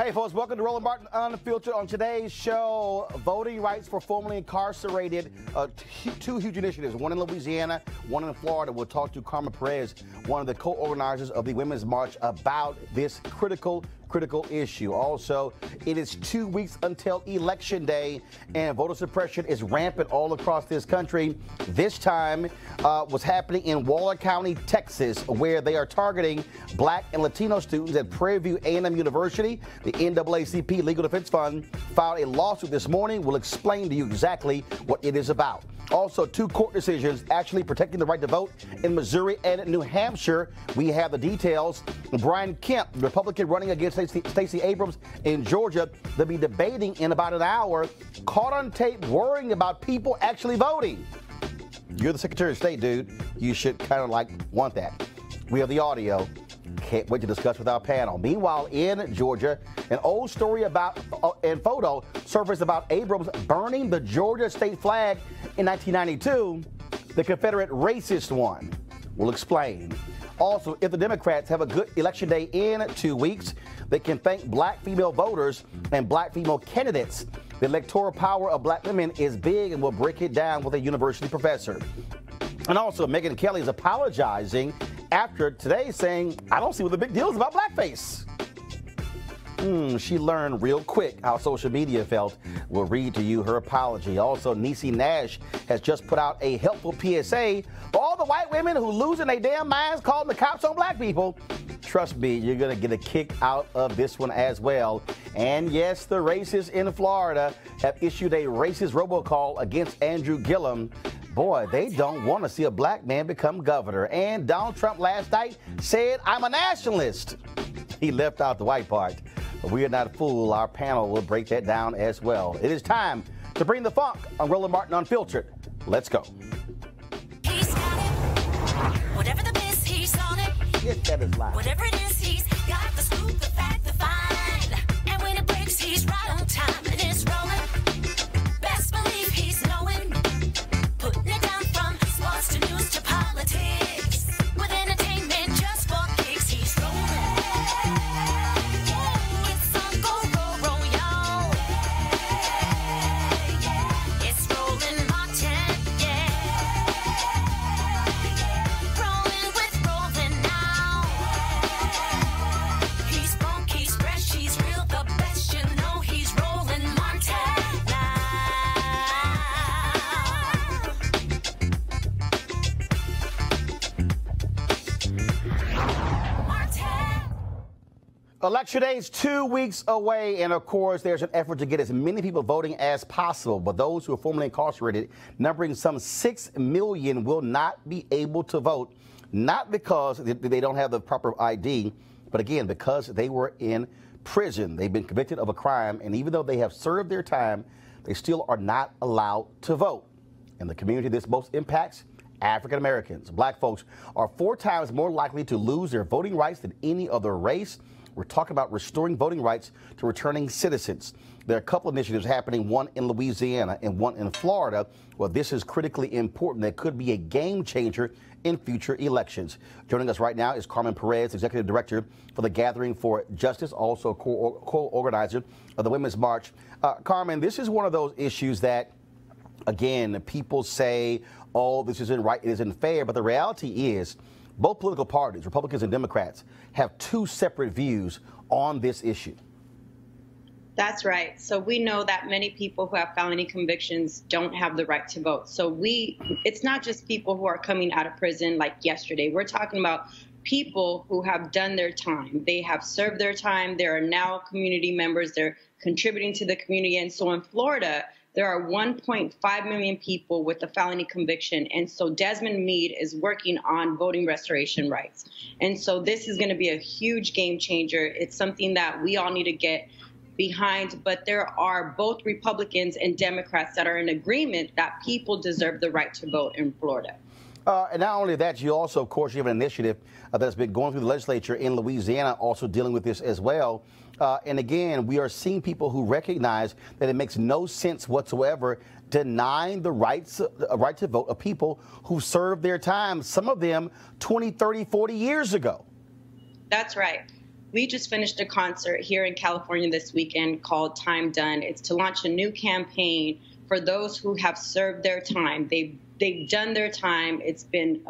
Hey folks, welcome to Roland Martin Unfiltered. On today's show, voting rights for formerly incarcerated, two huge initiatives, one in Louisiana, one in Florida. We'll talk to Carmen, Perez, one of the co-organizers of the Women's March, about this critical issue. Also, it is 2 weeks until Election Day, and voter suppression is rampant all across this country. This time was happening in Waller County, Texas, where they are targeting Black and Latino students at Prairie View A&M University. The NAACP Legal Defense Fund filed a lawsuit this morning. We'll explain to you exactly what it is about. Also, two court decisions actually protecting the right to vote in Missouri and New Hampshire. We have the details. Brian Kemp, Republican running against Stacey Abrams in Georgia, they'll be debating in about an hour, caught on tape worrying about people actually voting. You're the Secretary of State, dude. You should kind of want that. We have the audio. Can't wait to discuss with our panel. Meanwhile, in Georgia, an old story about and photo surfaced about Abrams burning the Georgia state flag in 1992, the Confederate racist one. We'll explain. Also, if the Democrats have a good election day in 2 weeks, they can thank Black female voters and Black female candidates. The electoral power of Black women is big, and we'll break it down with a university professor. And also, Megyn Kelly is apologizing after today, saying, I don't see what the big deal is about blackface. She learned real quick how social media felt. We'll read to you her apology. Also, Niecy Nash has just put out a helpful PSA for all the white women who losing their damn minds calling the cops on Black people. Trust me, you're going to get a kick out of this one as well. And yes, the racists in Florida have issued a racist robocall against Andrew Gillum. Boy, they don't want to see a Black man become governor. And Donald Trump last night said, I'm a nationalist. He left out the white part. But we are not a fool. Our panel will break that down as well. It is time to bring the funk on Roland Martin Unfiltered. Let's go. He's got it. Whatever the miss, he's on it. Yes, that is live. Whatever it is, he's got the scoop, the fact, the find. And when it breaks, he's right on time and it's rolling. Best believe he's knowing. Putting it down from sports to news to politics. With entertainment just for kicks, he's rolling. It's on go, roll, y'all. It's Roland Martin, yeah. Rolling with Roland now. He's funk, he's fresh, he's real, the best, you know he's Roland Martin now. Election Day is 2 weeks away, and of course, there's an effort to get as many people voting as possible. But those who are formerly incarcerated, numbering some 6 million, will not be able to vote, not because they don't have the proper ID, but again, because they were in prison. They've been convicted of a crime, and even though they have served their time, they still are not allowed to vote. And the community this most impacts, African Americans. Black folks are 4 times more likely to lose their voting rights than any other race. We're talking about restoring voting rights to returning citizens. There are a couple of initiatives happening, one in Louisiana and one in Florida. Well, this is critically important. That could be a game changer in future elections. Joining us right now is Carmen Perez, Executive Director for the Gathering for Justice, also co-organizer of the Women's March. Carmen, this is one of those issues that, again, people say, oh, this isn't right, it isn't fair, but the reality is both political parties, Republicans and Democrats, have 2 separate views on this issue. That's right. So we know that many people who have felony convictions don't have the right to vote. So it's not just people who are coming out of prison like yesterday. We're talking about people who have done their time. They have served their time. They are now community members. They're contributing to the community. And so in Florida, there are 1.5 million people with a felony conviction. And so Desmond Meade is working on voting restoration rights. And so this is going to be a huge game changer. It's something that we all need to get behind. But there are both Republicans and Democrats that are in agreement that people deserve the right to vote in Florida. And not only that, you also, of course, you have an initiative that's been going through the legislature in Louisiana, also dealing with this as well. And again, we are seeing people who recognize that it makes no sense whatsoever denying the right to vote of people who served their time, some of them 20, 30, 40 years ago. That's right. We just finished a concert here in California this weekend called Time Done. It's to launch a new campaign for those who have served their time. They've done their time. It's been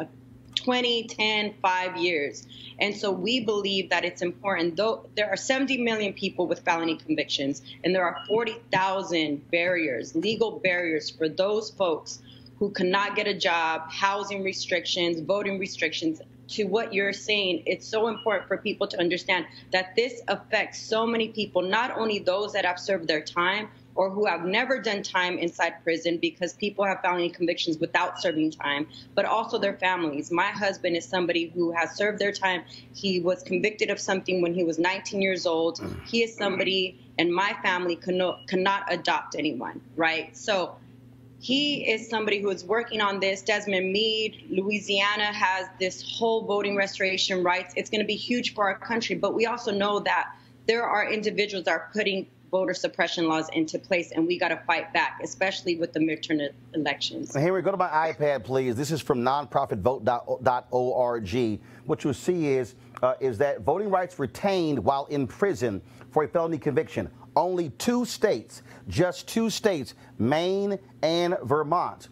20, 10, 5 years. And so we believe that it's important. Though there are 70 million people with felony convictions, and there are 40,000 barriers, legal barriers for those folks who cannot get a job, housing restrictions, voting restrictions. To what you're saying, it's so important for people to understand that this affects so many people, not only those that have served their time or who have never done time inside prison, because people have felony convictions without serving time, but also their families. My husband is somebody who has served their time. He was convicted of something when he was 19 years old. He is somebody, and my family cannot adopt anyone, right? So he is somebody who is working on this. Desmond Meade, Louisiana has this whole voting restoration rights. It's going to be huge for our country, but we also know that there are individuals that are putting voter suppression laws into place, and we got to fight back, especially with the midterm elections. Henry, go to my iPad, please. This is from nonprofitvote.org. What you'll see is that voting rights retained while in prison for a felony conviction. Only 2 states, just 2 states, Maine and Vermont.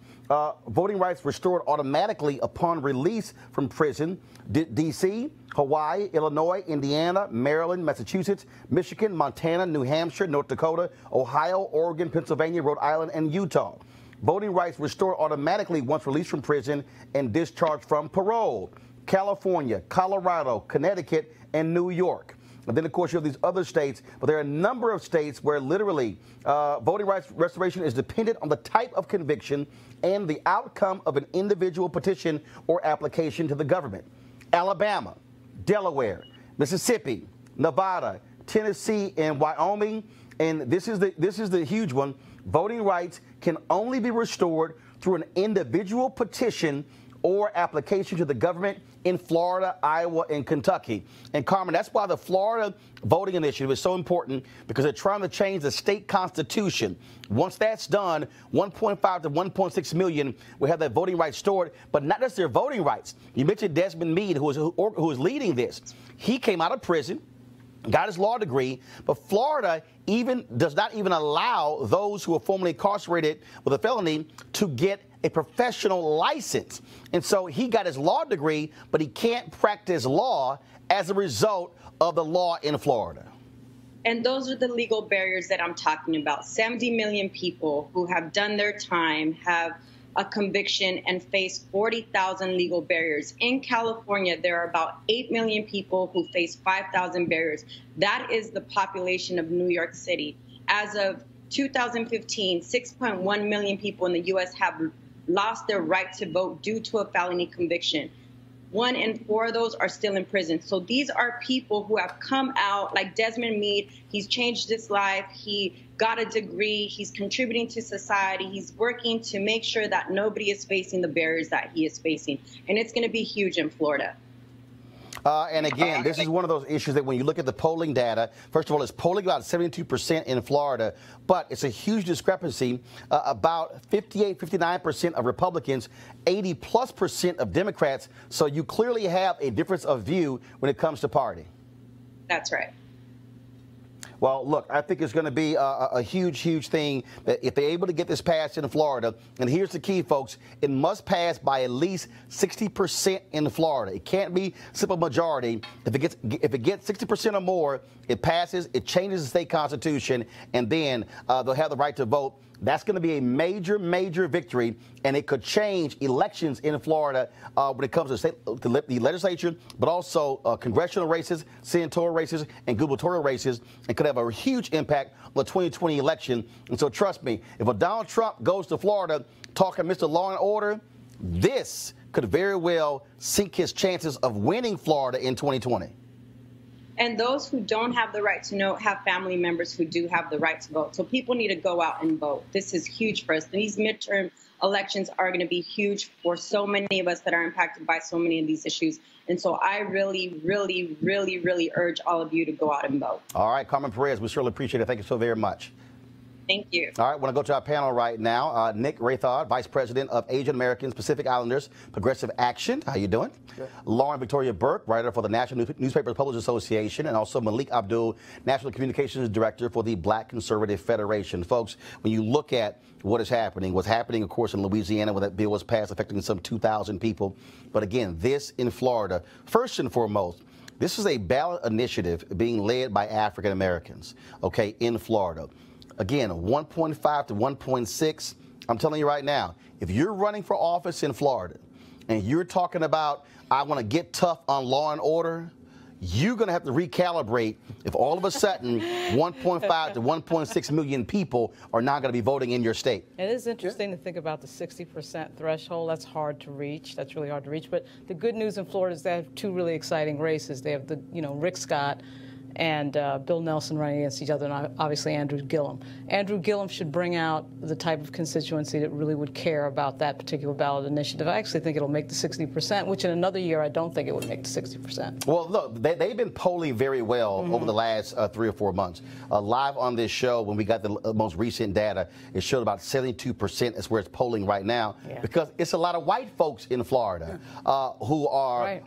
Voting rights restored automatically upon release from prison. D.C., Hawaii, Illinois, Indiana, Maryland, Massachusetts, Michigan, Montana, New Hampshire, North Dakota, Ohio, Oregon, Pennsylvania, Rhode Island, and Utah. Voting rights restored automatically once released from prison and discharged from parole. California, Colorado, Connecticut, and New York. And then, of course, you have these other states, but there are a number of states where literally voting rights restoration is dependent on the type of conviction and the outcome of an individual petition or application to the government. Alabama, Delaware, Mississippi, Nevada, Tennessee, and Wyoming. And this is the huge one. Voting rights can only be restored through an individual petition or application to the government in Florida, Iowa, and Kentucky. And Carmen, that's why the Florida voting initiative is so important, because they're trying to change the state constitution. Once that's done, 1.5 to 1.6 million will have their voting rights stored, but not just their voting rights. You mentioned Desmond Meade, who is leading this. He came out of prison, got his law degree, but Florida does not even allow those who are formerly incarcerated with a felony to get a professional license. And so he got his law degree, but he can't practice law as a result of the law in Florida. And those are the legal barriers that I'm talking about. 70 million people who have done their time, have a conviction, and face 40,000 legal barriers. In California, there are about 8 million people who face 5,000 barriers. That is the population of New York City. As of 2015, 6.1 million people in the U.S. have lost their right to vote due to a felony conviction. 1 in 4 of those are still in prison. So these are people who have come out, like Desmond Meade. He's changed his life. He got a degree. He's contributing to society. He's working to make sure that nobody is facing the barriers that he is facing. And it's going to be huge in Florida. And again, this is one of those issues that when you look at the polling data, first of all, it's polling about 72% in Florida, but it's a huge discrepancy. About 58, 59% of Republicans, 80+% of Democrats. So you clearly have a difference of view when it comes to party. That's right. Well, look, I think it's going to be a huge, huge thing that if they're able to get this passed in Florida. And here's the key, folks. It must pass by at least 60% in Florida. It can't be simple majority. If it gets 60% or more, it passes, it changes the state constitution, and then they'll have the right to vote. That's going to be a major, major victory, and it could change elections in Florida when it comes to the legislature, but also congressional races, senatorial races, and gubernatorial races. It could have a huge impact on the 2020 election. And so trust me, if a Donald Trump goes to Florida talking Mr. Law and Order, this could very well sink his chances of winning Florida in 2020. And those who don't have the right to know have family members who do have the right to vote. So people need to go out and vote. This is huge for us. These midterm elections are going to be huge for so many of us that are impacted by so many of these issues. And so I really, really, really, really urge all of you to go out and vote. All right, Carmen Perez, we certainly appreciate it. Thank you so very much. Thank you. All right, I want to go to our panel right now. Nick Rathod, Vice President of Asian Americans, Pacific Islanders, Progressive Action. How you doing? Good. Lauren Victoria Burke, writer for the National Newspaper Publishers Association, and also Malik Abdul, National Communications Director for the Black Conservative Federation. Folks, when you look at what's happening, of course, in Louisiana when that bill was passed affecting some 2,000 people. But again, this in Florida, first and foremost, this is a ballot initiative being led by African Americans, okay, in Florida. Again, 1.5 to 1.6. I'm telling you right now, if you're running for office in Florida and you're talking about, I want to get tough on law and order, you're going to have to recalibrate if all of a sudden 1.5 to 1.6 million people are not going to be voting in your state. It is interesting to think about the 60% threshold. That's hard to reach. That's really hard to reach. But the good news in Florida is they have two really exciting races. They have the, Rick Scott and Bill Nelson running against each other, and obviously Andrew Gillum. Andrew Gillum should bring out the type of constituency that really would care about that particular ballot initiative. I actually think it'll make the 60%, which in another year I don't think it would make the 60%. Well, look, they've been polling very well over the last 3 or 4 months. Live on this show, when we got the most recent data, it showed about 72% is where it's polling right now, because it's a lot of white folks in Florida who are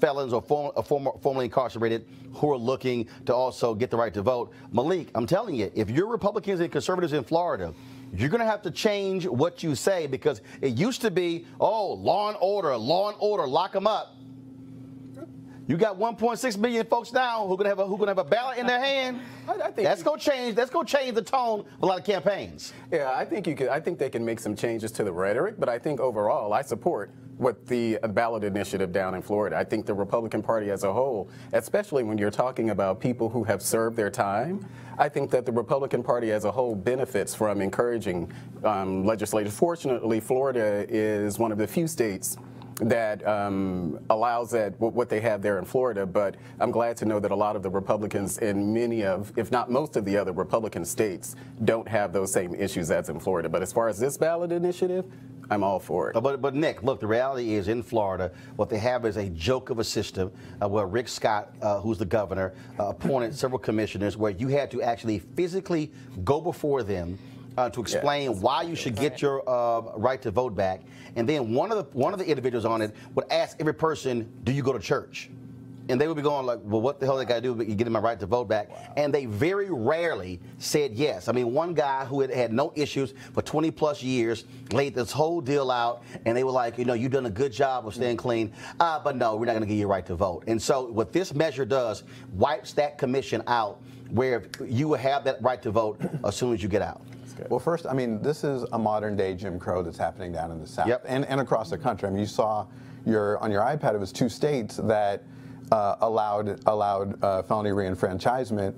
felons or formerly incarcerated who are looking to also get the right to vote. Malik, I'm telling you, if you're Republicans and conservatives in Florida, you're going to have to change what you say, because it used to be, oh, law and order, lock them up. You got 1.6 million folks now who gonna have a ballot in their hand. I think that's gonna change. That's gonna change the tone of a lot of campaigns. Yeah, I think they can make some changes to the rhetoric, but I think overall I support what the ballot initiative down in Florida. I think the Republican Party as a whole, especially when you're talking about people who have served their time, I think that the Republican Party as a whole benefits from encouraging legislators. Fortunately, Florida is one of the few states that allows that what they have there in Florida, but I'm glad to know that a lot of the Republicans in many of, if not most of the other Republican states don't have those same issues as in Florida. But as far as this ballot initiative, I'm all for it. But Nick, look, the reality is in Florida, what they have is a joke of a system where Rick Scott, who's the governor, appointed several commissioners where you had to actually physically go before them to explain why you should get your right to vote back. And then one of the individuals on it would ask every person, do you go to church? And they would be going like, well, what the hell they got to do to get my right to vote back? Wow. And they very rarely said yes. I mean, one guy who had no issues for 20 plus years laid this whole deal out, and they were like, you've done a good job of staying clean, but no, we're not going to give you a right to vote. And so what this measure does, wipes that commission out, where you will have that right to vote as soon as you get out. Well, first, I mean, this is a modern-day Jim Crow that's happening down in the South and across the country. I mean, you saw on your iPad, it was 2 states that allowed felony reenfranchisement,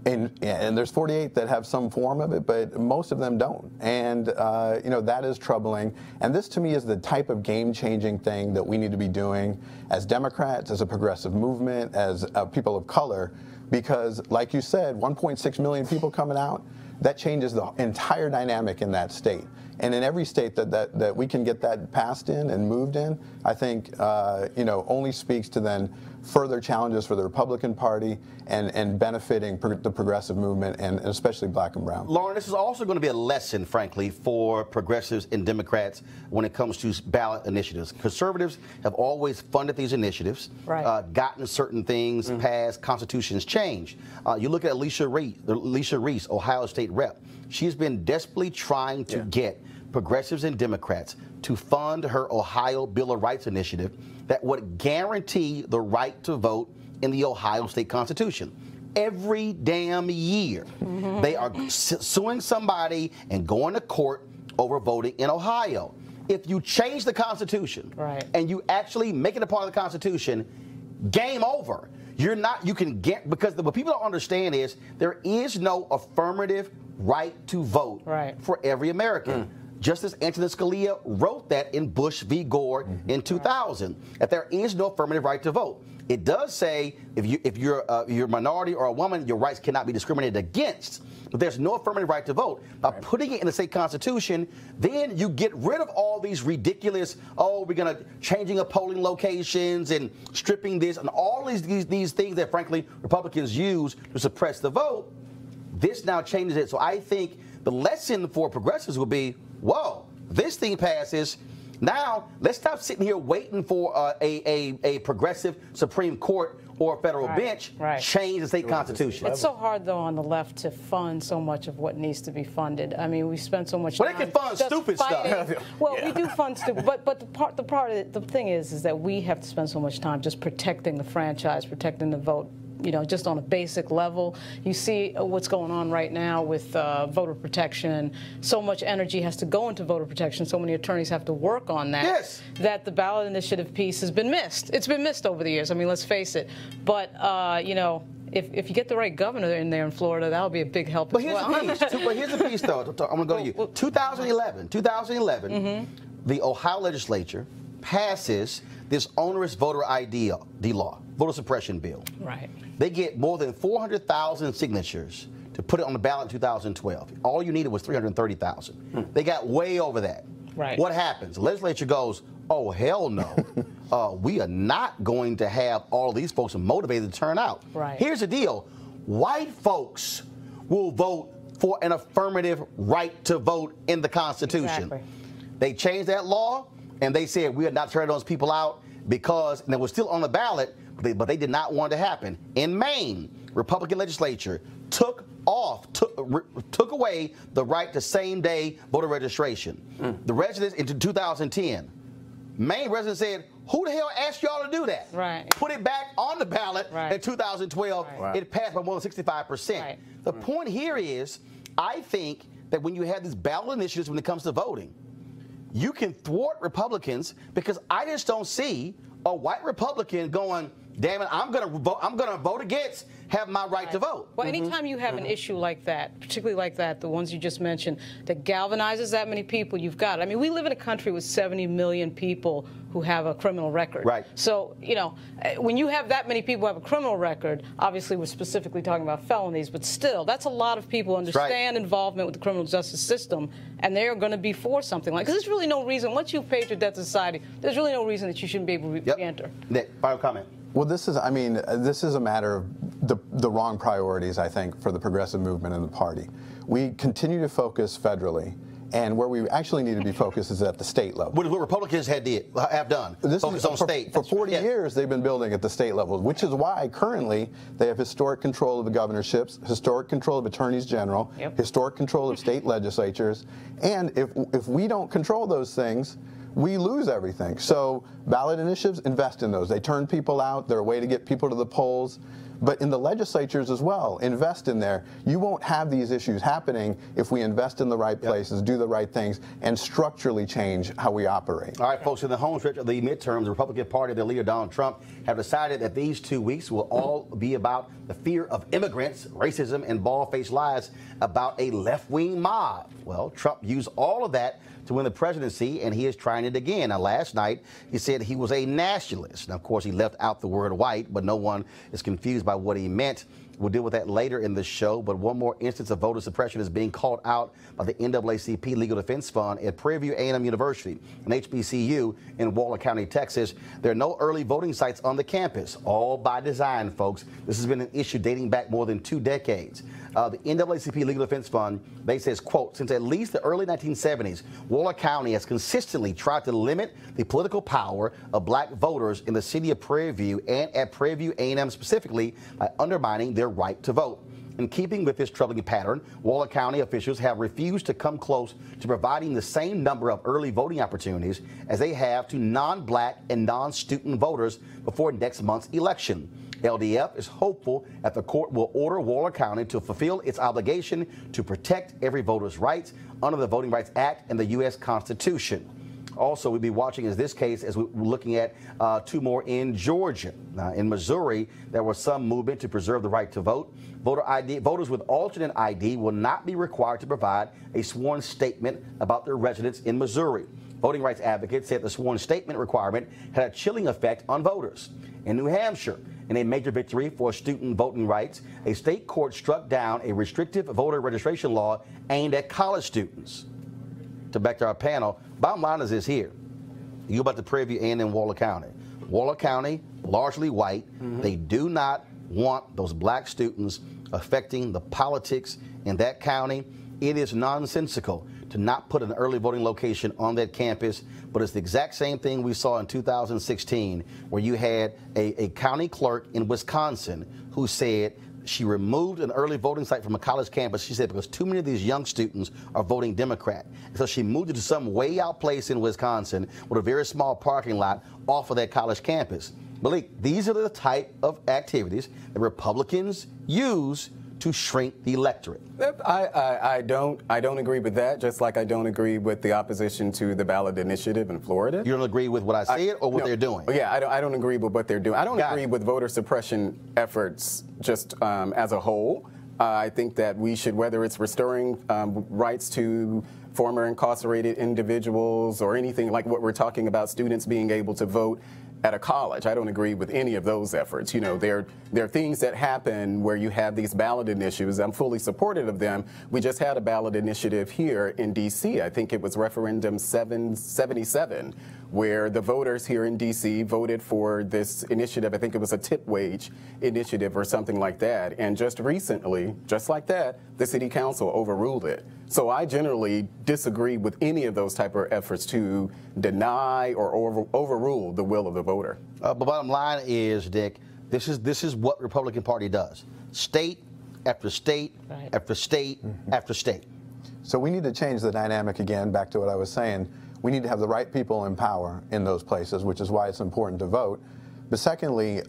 and there's 48 that have some form of it, but most of them don't. And that is troubling. And this, to me, is the type of game-changing thing that we need to be doing as Democrats, as a progressive movement, as people of color, because, like you said, 1.6 million people coming out. That changes the entire dynamic in that state. And in every state that we can get that passed in and moved in, I think, only speaks to then further challenges for the Republican Party and benefiting the progressive movement, and especially black and brown. Lauren, this is also going to be a lesson, frankly, for progressives and Democrats when it comes to ballot initiatives. Conservatives have always funded these initiatives, gotten certain things passed, constitutions changed. You look at Alicia Reese, Ohio State rep. She's been desperately trying to get progressives and Democrats to fund her Ohio Bill of Rights initiative that would guarantee the right to vote in the Ohio State Constitution. Every damn year, they are suing somebody and going to court over voting in Ohio. If you change the Constitution and you actually make it a part of the Constitution, game over. You can get, because what people don't understand is there is no affirmative right to vote for every American. Justice Antonin Scalia wrote that in Bush v. Gore in 2000, that there is no affirmative right to vote. It does say if you're a minority or a woman, your rights cannot be discriminated against, but there's no affirmative right to vote. By putting it in the state constitution, then you get rid of all these ridiculous, we're going to changing of polling locations and stripping this and all these things that, frankly, Republicans use to suppress the vote. This now changes it. So I think The lesson for progressives would be, whoa, this thing passes. Now, let's stop sitting here waiting for a progressive Supreme Court or federal bench change the state constitution. It's so hard, though, on the left to fund so much of what needs to be funded. I mean, we spend so much time. Well, they can fund stupid stuff. Well, we do fund stupid, but the thing is that we have to spend so much time just protecting the franchise, protecting the vote. You know, just on a basic level. You see what's going on right now with voter protection. So much energy has to go into voter protection. So many attorneys have to work on that. Yes. That the ballot initiative piece has been missed. It's been missed over the years. I mean, let's face it. But, you know, if you get the right governor in there in Florida, that'll be a big help as well. But here's the piece, though. I'm going to go to you. 2011, the Ohio legislature passes this onerous voter ID law, voter suppression bill. Right. They get more than 400,000 signatures to put it on the ballot in 2012. All you needed was 330,000. They got way over that. Right. What happens? The legislature goes, oh, hell no. We are not going to have all these folks motivated to turn out. Right. Here's the deal. White folks will vote for an affirmative right to vote in the Constitution. Exactly. They changed that law, and they said we are not turning those people out because, and it was still on the ballot, but they did not want it to happen. In Maine, Republican legislature took away the right to same-day voter registration. The residents in 2010, Maine residents said, who the hell asked y'all to do that? Right. Put it back on the ballot in 2012. Right. It passed by more than 65%. Right. The point here is, I think that when you have these ballot initiatives when it comes to voting, you can thwart Republicans because I just don't see a white Republican going, damn it, I'm going to vote against having my right to vote. Well, anytime you have an issue like that, particularly like that, the ones you just mentioned, that galvanizes that many people, you've got it. I mean, we live in a country with 70 million people who have a criminal record. Right. So, you know, when you have that many people who have a criminal record, obviously we're specifically talking about felonies, but still, that's a lot of people who understand involvement with the criminal justice system, and they're going to be for something like, because there's really no reason, once you've paid your debt to society, there's really no reason that you shouldn't be able to re-enter. Nick, final comment. Well, this is a matter of the wrong priorities, I think, for the progressive movement and the party. We continue to focus federally, and where we actually need to be focused is at the state level. What Republicans have done. Focus on state. For 40 years, they've been building at the state level, which is why currently they have historic control of the governorships, historic control of attorneys general, historic control of state legislatures, and if we don't control those things, we lose everything. So ballot initiatives, invest in those. They turn people out. They're a way to get people to the polls. But in the legislatures as well, invest in there. You won't have these issues happening if we invest in the right places, do the right things, and structurally change how we operate. All right, folks, in the home stretch of the midterms, the Republican Party, their leader Donald Trump, have decided that these 2 weeks will all be about the fear of immigrants, racism, and bald-faced lies about a left-wing mob. Well, Trump used all of that to win the presidency, and he is trying it again. Now, last night, he said he was a nationalist. Now, of course, he left out the word white, but no one is confused by what he meant. We'll deal with that later in the show, but one more instance of voter suppression is being called out by the NAACP Legal Defense Fund at Prairie View A&M University, an HBCU in Waller County, Texas. There are no early voting sites on the campus, all by design, folks. This has been an issue dating back more than 2 decades. The NAACP Legal Defense Fund, they says, quote, since at least the early 1970s, Waller County has consistently tried to limit the political power of black voters in the city of Prairie View and at Prairie View A&M specifically by undermining their right to vote. In keeping with this troubling pattern, Waller County officials have refused to come close to providing the same number of early voting opportunities as they have to non-black and non-student voters before next month's election. LDF is hopeful that the court will order Waller County to fulfill its obligation to protect every voter's rights under the Voting Rights Act and the U.S. Constitution. Also, we'll be watching this case as we're looking at 2 more in Georgia. In Missouri, there was some movement to preserve the right to vote. Voters with alternate ID will not be required to provide a sworn statement about their residence in Missouri. Voting rights advocates said the sworn statement requirement had a chilling effect on voters. In New Hampshire, in a major victory for student voting rights, a state court struck down a restrictive voter registration law aimed at college students. To back to our panel, bottom line is this here. You about to Prairie View A&M Waller County. Waller County, largely white. They do not want those black students affecting the politics in that county. It is nonsensical to not put an early voting location on that campus, but it's the exact same thing we saw in 2016, where you had a county clerk in Wisconsin who said she removed an early voting site from a college campus, she said, because too many of these young students are voting Democrat. So she moved it to some way out place in Wisconsin with a very small parking lot off of that college campus. Malik, these are the type of activities that Republicans use to shrink the electorate. I don't agree with that, just like I don't agree with the opposition to the ballot initiative in Florida. You don't agree with what I said or what they're doing? Yeah, I don't agree with what they're doing. I don't agree with voter suppression efforts just as a whole. I think that we should, whether it's restoring rights to former incarcerated individuals or anything like what we're talking about, students being able to vote at a college. I don't agree with any of those efforts. You know, there are things that happen where you have these ballot initiatives. I'm fully supportive of them. We just had a ballot initiative here in D.C. I think it was referendum 777, where the voters here in D.C. voted for this initiative. I think it was a tip wage initiative or something like that. And just recently, just like that, the city council overruled it. So I generally disagree with any of those type of efforts to deny or overrule the will of the voter. But bottom line is, Dick, this is what the Republican Party does. State after state after state after state. So we need to change the dynamic again, back to what I was saying. We need to have the right people in power in those places, which is why it's important to vote. But secondly,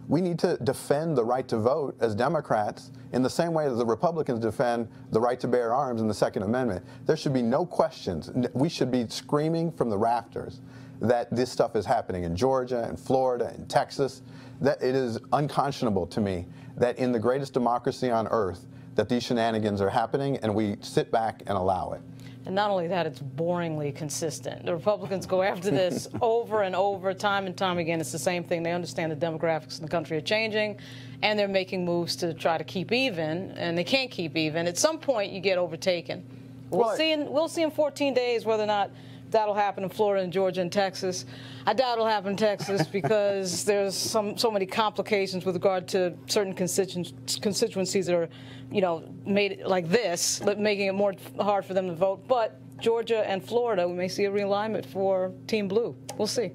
we need to defend the right to vote as Democrats in the same way that the Republicans defend the right to bear arms in the Second Amendment. There should be no questions. We should be screaming from the rafters that this stuff is happening in Georgia and Florida and Texas. That it is unconscionable to me that in the greatest democracy on earth that these shenanigans are happening and we sit back and allow it. And not only that, it's boringly consistent. The Republicans go after this over and over, time and time again. It's the same thing. They understand the demographics in the country are changing, and they're making moves to try to keep even, and they can't keep even. At some point, you get overtaken. We'll see in 14 days whether or not that'll happen in Florida and Georgia and Texas. I doubt it'll happen in Texas because there's so many complications with regard to certain constituencies that are, you know, made like this, making it more hard for them to vote. But Georgia and Florida, we may see a realignment for Team Blue. We'll see.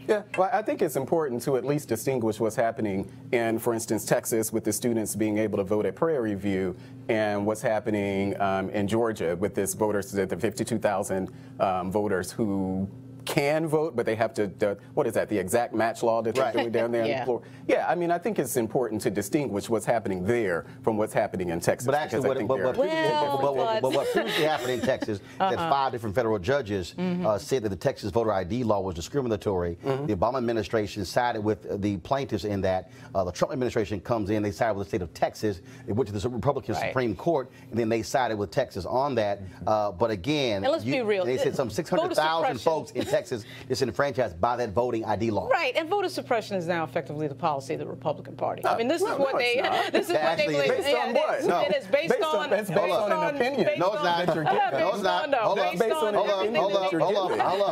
Yeah, well, I think it's important to at least distinguish what's happening in, for instance, Texas with the students being able to vote at Prairie View and what's happening in Georgia with this voters, the 52,000 voters who can vote, but they have to, what is that, the exact match law that they're doing down there on the floor? Yeah, I mean, I think it's important to distinguish what's happening there from what's happening in Texas. But actually, what previously happened in Texas, that 5 different federal judges said that the Texas voter ID law was discriminatory. The Obama administration sided with the plaintiffs in that. The Trump administration comes in, they sided with the state of Texas. It went to the Republican Supreme Court, and then they sided with Texas on that. But again, and let's be real. They said some 600,000 folks in Texas disenfranchised by that voting ID law. Right, and voter suppression is now effectively the policy of the Republican Party. I mean, this is what they believe. Based on what? No. It is based on an opinion. No, it's not. No, it's not. Hold up.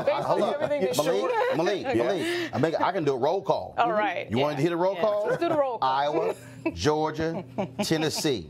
Hold up. Malik. I can do a roll call. All right. You wanted to hit a roll call? Let's do the roll call. Iowa, Georgia, Tennessee,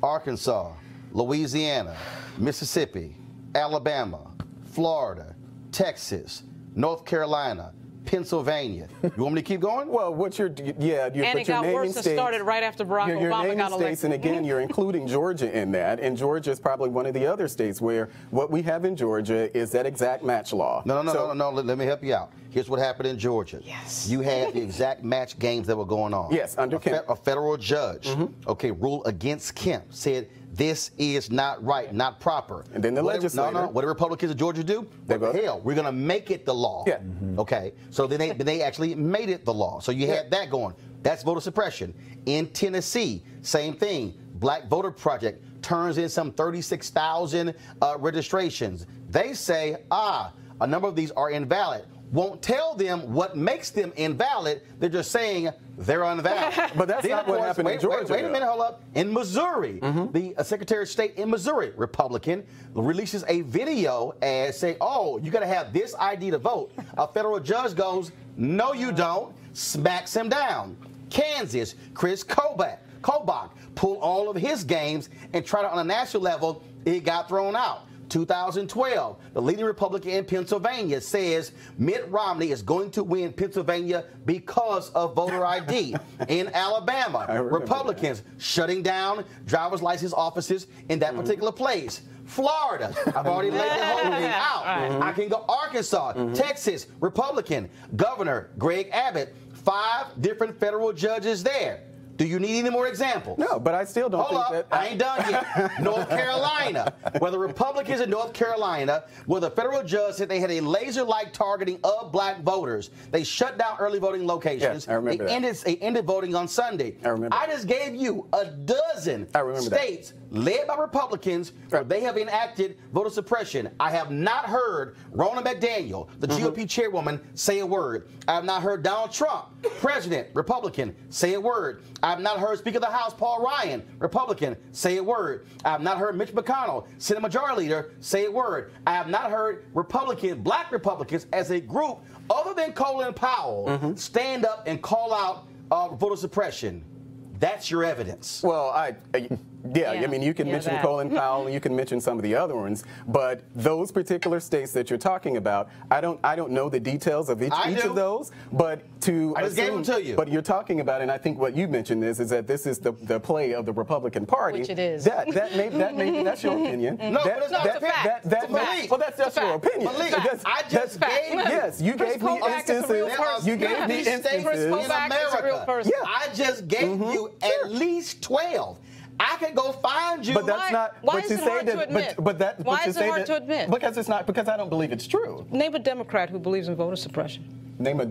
Arkansas, Louisiana, Mississippi, Alabama, Florida, Texas, North Carolina, Pennsylvania. You want me to keep going? Well, but you're naming worse. states. It started right after Barack Obama got elected. And again, you're including Georgia in that, and Georgia is probably one of the other states where what we have in Georgia is that exact match law. No. Let me help you out. Here's what happened in Georgia. Yes. You had the exact match games that were going on. Yes, under Kemp. A federal judge, ruled against Kemp, said this is not right, not proper. And then the legislature. What do Republicans of Georgia do? Hell, we're going to make it the law. Yeah. Okay. So then they actually made it the law. So you had that going. That's voter suppression. In Tennessee, same thing. Black Voter Project turns in some 36,000 registrations. They say, a number of these are invalid. Won't tell them what makes them invalid. They're just saying they're invalid. But that's not what happened in Georgia. Wait a minute, hold up. In Missouri, the Secretary of State in Missouri, Republican, releases a video as saying, you got to have this ID to vote. A federal judge goes, no, you don't, smacks him down. Kansas, Chris Kobach, Kobach pulled all of his games and tried it on a national level. It got thrown out. 2012, the leading Republican in Pennsylvania says Mitt Romney is going to win Pennsylvania because of voter ID. In Alabama, Republicans shutting down driver's license offices in that particular place. Florida, I've already laid the whole thing out. I can go Arkansas, Texas, Republican, Governor Greg Abbott, 5 different federal judges there. Do you need any more examples? No, but I still don't think that. I ain't done yet. North Carolina, where the Republicans in North Carolina, where the federal judge said they had a laser-like targeting of black voters. They shut down early voting locations. Yeah, I remember that. They ended voting on Sunday. I remember. I just gave you a dozen states led by Republicans where they have enacted voter suppression. I have not heard Roland McDaniel, the GOP chairwoman, say a word. I have not heard Donald Trump, president, Republican, say a word. I have not heard Speaker of the House Paul Ryan, Republican, say a word. I have not heard Mitch McConnell, Senate Majority Leader, say a word. I have not heard black Republicans as a group, other than Colin Powell, stand up and call out voter suppression. That's your evidence. Well, I mean, you can mention Colin Powell and you can mention some of the other ones, but those particular states that you're talking about, I don't know the details of each of those, but I just gave them to you. But you're talking about, and I think what you mentioned is that this is the play of the Republican Party. Which it is. That's your opinion. No, but it's not a fact. Well, that's just your opinion. Malik, I just gave Yes, you gave me instances. You gave me instances in America. Yeah. I just gave you at least 12. I can go find you. But that's not. Why but is you it say hard that. to admit? Why is it hard to admit? Because it's not. Because I don't believe it's true. Name a Democrat who believes in voter suppression. Name a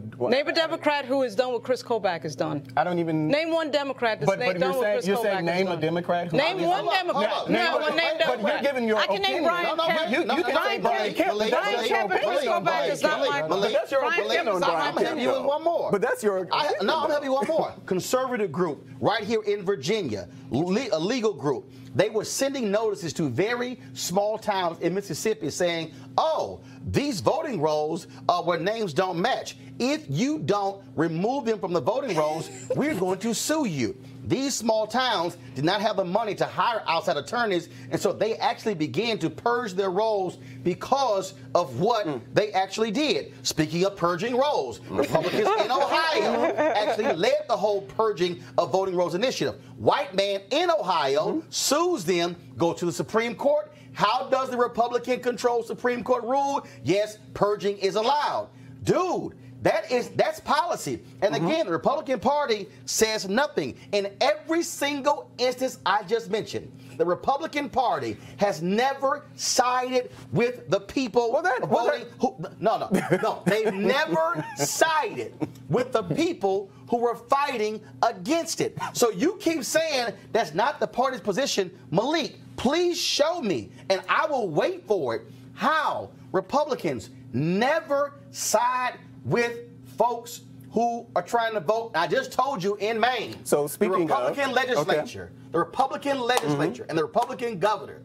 Democrat who is done what Chris Kobach has done. I don't even. Name one Democrat that's done what Chris Kobach has done. You're saying name a Democrat who. Name one Democrat. Name Democrat. But you're giving your opinion. I can name Brian Kemp. You can say Brian Kemp. Brian Kemp and Chris Kobach is not my. But that's your opinion on Brian Kemp. I'm helping you with one more. But that's your. No, I'm helping you one more. Conservative group right here in Virginia, a legal group. They were sending notices to very small towns in Mississippi saying, oh, these voting rolls where names don't match. If you don't remove them from the voting rolls, we're going to sue you. These small towns did not have the money to hire outside attorneys, and so they actually began to purge their rolls because of what they actually did. Speaking of purging rolls, Republicans in Ohio actually led the whole purging of voting rolls initiative. White man in Ohio sues them, go to the Supreme Court. How does the Republican-controlled Supreme Court rule? Yes, purging is allowed. Dude, that's policy. And again, the Republican Party says nothing. In every single instance I just mentioned, the Republican Party has never sided with the people voting. No. They've never sided with the people who were fighting against it. So you keep saying that's not the party's position. Malik, please show me, and I will wait for it, how Republicans never side with folks who are trying to vote. I just told you in Maine. So speaking the Republican legislature, the Republican legislature and the Republican governor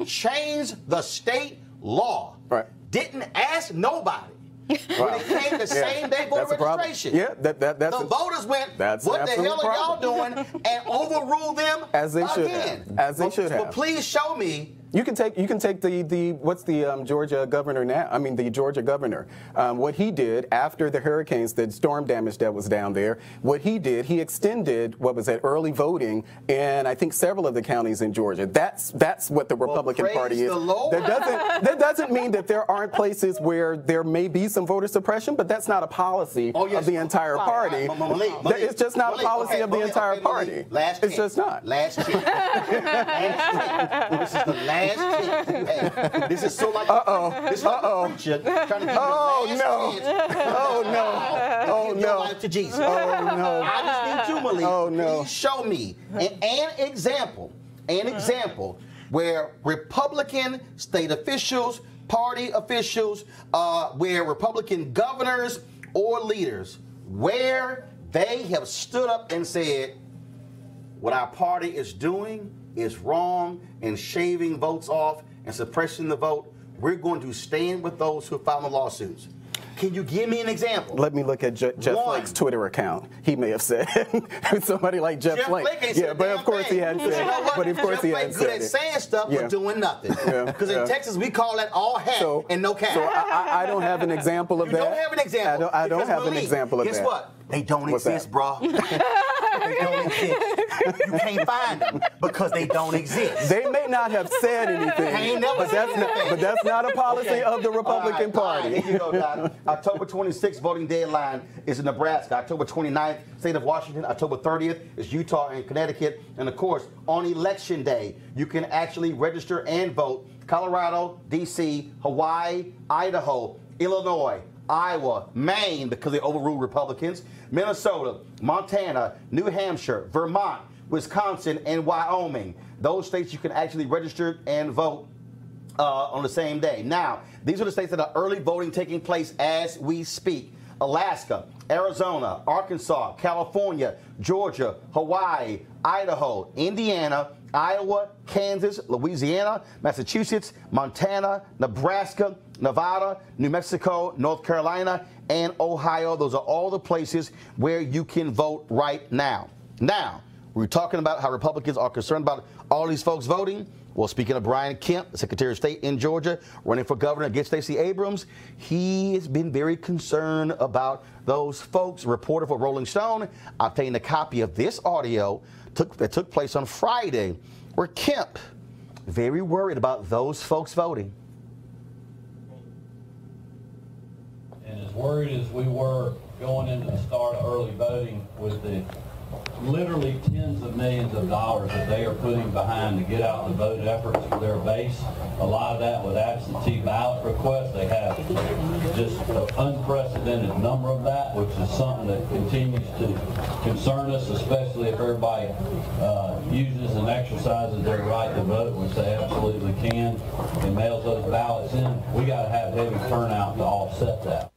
changed the state law. Right. Didn't ask nobody. When it came to same-day voter registration, the voters went, what the hell are y'all doing, and overruled them as they should again. Have. As they should have. But please show me. You can take the what's the Georgia governor now? I mean the Georgia governor. What he did after the hurricanes, the storm damage that was down there. What he did, he extended early voting in I think several of the counties in Georgia. That's what the Republican Party is. That doesn't mean that there aren't places where there may be some voter suppression, but that's not a policy of the entire party. It's just not a policy of the entire party. It's just not. Last chance. This is the last chance you have. This is so like this is like a preacher trying to give you the last chance. Give your life to Jesus. I just need you, Malik. Please show me an example where Republican state officials, party officials, where Republican governors or leaders, where they have stood up and said, what our party is doing is wrong and shaving votes off and suppressing the vote. We're going to stand with those who filed the lawsuits. Can you give me an example? Let me look at Jeff Flake's Twitter account. He may have said somebody like Jeff Flake. Yeah, but of course he hadn't said it. But of course he hadn't said it. Good at saying stuff but doing nothing. Because in Texas we call that all hat and no cap. So I don't have an example of that. You don't have an example. I don't have an example of that. Guess what? They don't exist, bro. They don't exist. You can't find them because they don't exist. They may not have said anything, but that's not a policy of the Republican Party. Here you go, Doc. October 26th voting deadline is in Nebraska. October 29th, state of Washington. October 30th is Utah and Connecticut. And of course, on election day, you can actually register and vote. Colorado, D.C., Hawaii, Idaho, Illinois, Iowa, Maine, because they overruled Republicans, Minnesota, Montana, New Hampshire, Vermont, Wisconsin, and Wyoming. Those states you can actually register and vote on the same day. Now, these are the states that are early voting taking place as we speak. Alaska, Arizona, Arkansas, California, Georgia, Hawaii, Idaho, Indiana, Iowa, Kansas, Louisiana, Massachusetts, Montana, Nebraska, Nevada, New Mexico, North Carolina, and Ohio. Those are all the places where you can vote right now. Now, we're talking about how Republicans are concerned about all these folks voting. Well, speaking of Brian Kemp, the Secretary of State in Georgia, running for governor against Stacey Abrams, he has been very concerned about those folks. Reporter for Rolling Stone obtained a copy of this audio that took place on Friday, where Kemp very worried about those folks voting. And as worried as we were going into the start of early voting with the literally tens of millions of dollars that they are putting behind to get out the vote efforts for their base, a lot of that with absentee ballot requests. They have just an unprecedented number of that, which is something that continues to concern us, especially if everybody uses and exercises their right to vote, which they absolutely can, and mails those ballots in. We got to have heavy turnout to offset that.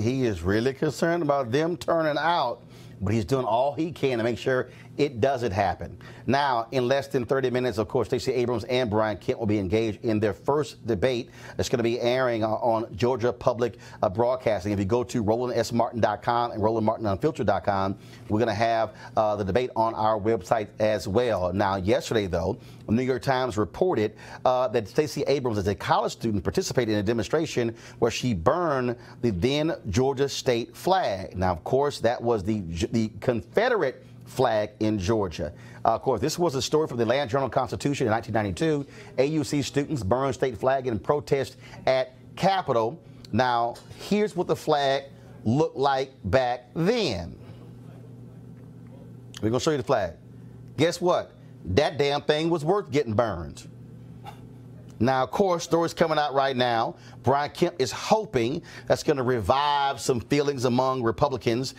He is really concerned about them turning out, but he's doing all he can to make sure it doesn't happen. Now, in less than 30 minutes, of course, Stacey Abrams and Brian Kemp will be engaged in their first debate that's going to be airing on Georgia Public Broadcasting. If you go to RolandSMartin.com and RolandMartinUnfiltered.com, we're going to have the debate on our website as well. Now, yesterday, though, the New York Times reported that Stacey Abrams, as a college student, participated in a demonstration where she burned the then Georgia state flag. Now, of course, that was the Confederate flag in Georgia. Of course, this was a story from the Atlanta Journal-Constitution in 1992. AUC students burned state flag in protest at Capitol. Now, here's what the flag looked like back then. We're going to show you the flag. Guess what? That damn thing was worth getting burned. Now, of course, stories coming out right now. Brian Kemp is hoping that's going to revive some feelings among Republicans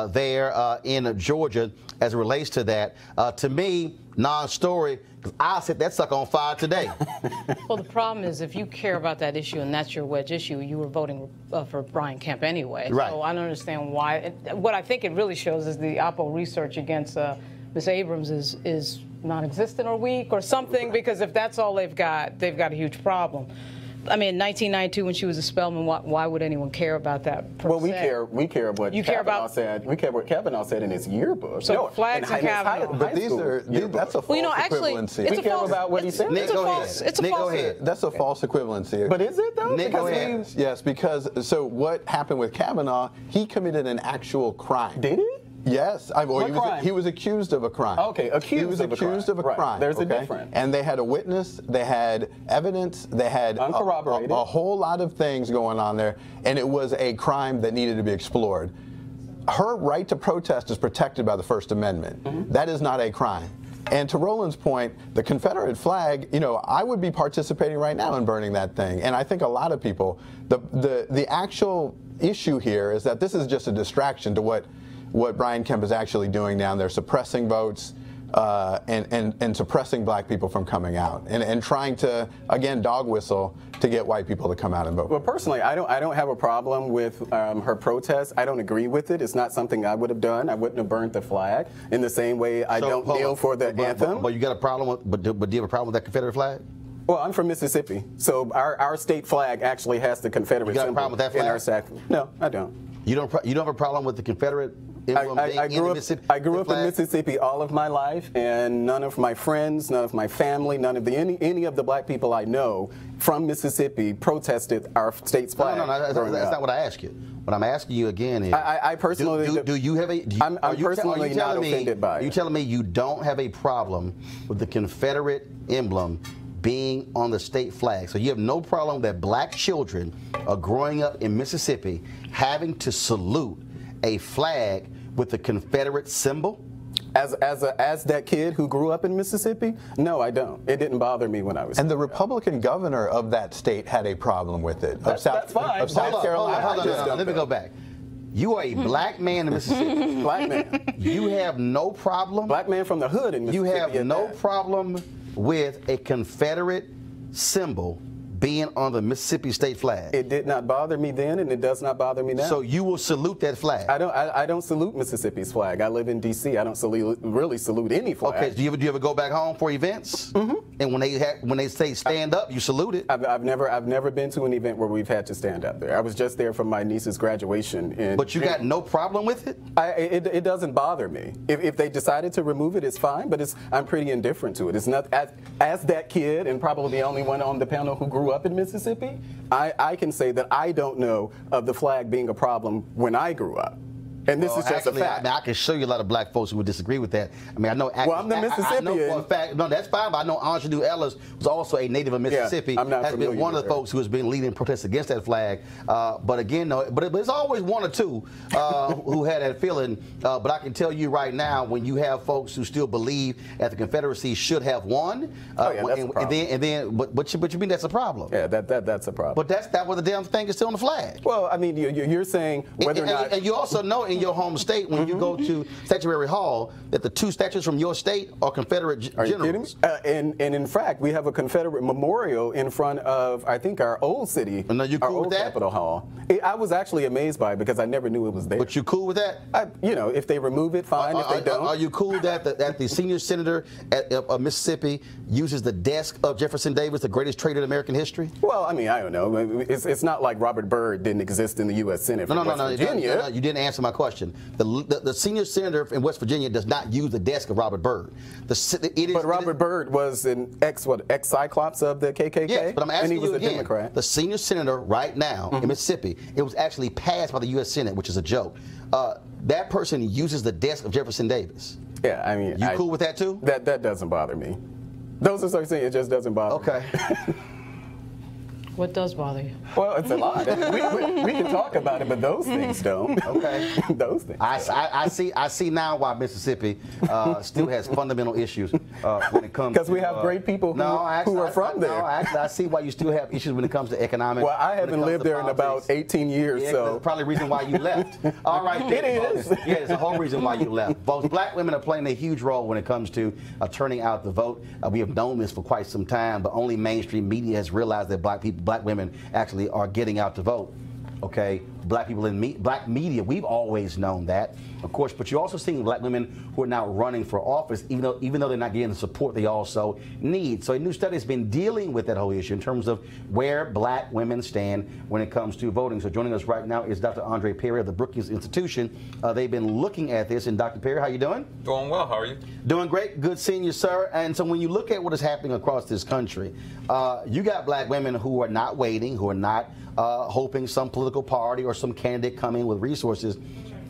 there in Georgia as it relates to that. To me, non-story, because I set that sucker on fire today. Well, the problem is if you care about that issue and that's your wedge issue, you were voting for Brian Kemp anyway. Right. So I don't understand why. What I think it really shows is the Oppo research against Ms. Abrams is non-existent or weak or something, because if that's all they've got a huge problem. I mean, in 1992, when she was a Spelman, why would anyone care about that? Per well, se? we care what Kavanaugh said. We care what Kavanaugh said in his yearbook. So flags and Kavanaugh. But that's a false equivalency. We care about what he said. Nick, go ahead. It's a false. That's a false equivalency. But is it though? Nick, go ahead. Yes, because so what happened with Kavanaugh? He committed an actual crime. Did he? Yes, he was accused of a crime. Okay, He was accused of a crime. There's a difference. And they had a witness, they had evidence, they had uncorroborated a whole lot of things going on there, and it was a crime that needed to be explored. Her right to protest is protected by the First Amendment. Mm-hmm. That is not a crime. And to Roland's point, the Confederate flag, I would be participating right now in burning that thing. And I think a lot of people, the actual issue here is that this is just a distraction to what Brian Kemp is actually doing down there, suppressing votes and suppressing black people from coming out and trying to, again, dog whistle to get white people to come out and vote. Well, personally, I don't have a problem with her protest. I don't agree with it. It's not something I would have done. I wouldn't have burned the flag in the same way I don't kneel for the anthem. But you got a problem with, but do you have a problem with that Confederate flag? Well, I'm from Mississippi, so our state flag actually has the Confederate You got a symbol problem with that in flag? our sack. No, I don't. You don't have a problem with the Confederate emblem being in Mississippi? I grew up in Mississippi all of my life, and none of my friends, none of my family, none of any of the black people I know from Mississippi protested our state's flag. No, that's not what I asked you. What I'm asking you again is, I personally do you have a? I'm personally not offended by it. Are you telling me you don't have a problem with the Confederate emblem being on the state flag? So you have no problem that black children are growing up in Mississippi having to salute a flag with the Confederate symbol? As that kid who grew up in Mississippi, no, I don't. It didn't bother me when I was. And the Republican governor of that state had a problem with it. That's fine. Of South Carolina. Hold on. Let me go back. You are a black man in Mississippi. Black man. You have no problem. Black man from the hood in Mississippi. You have no problem with a Confederate symbol being on the Mississippi state flag. It did not bother me then, and it does not bother me now. So you will salute that flag? I don't salute Mississippi's flag. I live in D.C. I don't really salute any flag. Okay. Do you ever go back home for events? Mm-hmm. And when they say stand up, you salute it? I've never been to an event where we've had to stand up there. I was just there for my niece's graduation. But you got no problem with it? It doesn't bother me. If they decided to remove it, it's fine. But I'm pretty indifferent to it. It's not as that kid, and probably the only one on the panel who grew up in Mississippi, I can say that I don't know of the flag being a problem when I grew up. And this is just a fact. I can show you a lot of black folks who would disagree with that. I mean, I know. Well, I'm the Mississippian. I know for a fact. No, that's fine. But I know Angelou Ellis was also a native of Mississippi. Yeah, I'm not has been one of the folks who has been leading protests against that flag. But again, no. But it's always one or two who had that feeling. But I can tell you right now, when you have folks who still believe that the Confederacy should have won, that's a problem. But you mean that's a problem? Yeah, that's a problem. But that was the damn thing is still on the flag. Well, I mean, you're saying whether or not, and you also know in your home state when you go to Statuary Hall that the two statues from your state are Confederate generals. You kidding me? And in fact, we have a Confederate memorial in front of, I think, our old city, and you cool our old with that? Capitol Hall. I was actually amazed by it because I never knew it was there. But you cool with that? If they remove it, fine. If they don't, are you cool that the senior senator of Mississippi uses the desk of Jefferson Davis, the greatest traitor in American history? Well, I mean, I don't know. It's not like Robert Byrd didn't exist in the U.S. Senate from West Virginia. No, you didn't answer my question. The senior senator in West Virginia does not use the desk of Robert Byrd. But Robert Byrd was an ex-Cyclops of the KKK? Yes, but I'm asking and he was you again, a Democrat. The senior senator right now in Mississippi, it was actually passed by the U.S. Senate, which is a joke. That person uses the desk of Jefferson Davis. Yeah, I mean... You cool with that too? That doesn't bother me. Those are certain things, it just doesn't bother me. Okay. What does bother you? Well, it's a lot. we can talk about it, but those things don't. Okay. Those things. I see now why Mississippi still has fundamental issues when it comes. Because we have great people who are from there. No, actually, I see why you still have issues when it comes to economic. Well, I haven't lived there in about 18 years, so that's probably the reason why you left. All right, it is. Yeah, it's the whole reason why you left. Folks, black women are playing a huge role when it comes to turning out the vote. We have known this for quite some time, but only mainstream media has realized that black women actually are getting out to vote. Okay, black people in black media, we've always known that, of course, but you're also seeing black women who are now running for office, even though they're not getting the support they also need. So a new study has been dealing with that whole issue in terms of where black women stand when it comes to voting. So joining us right now is Dr. Andre Perry of the Brookings Institution. They've been looking at this. And Dr. Perry, how you doing? Doing well. How are you? Doing great. Good seeing you, sir. And so when you look at what is happening across this country, you got black women who are not waiting, who are not hoping some political party or some candidate come in with resources.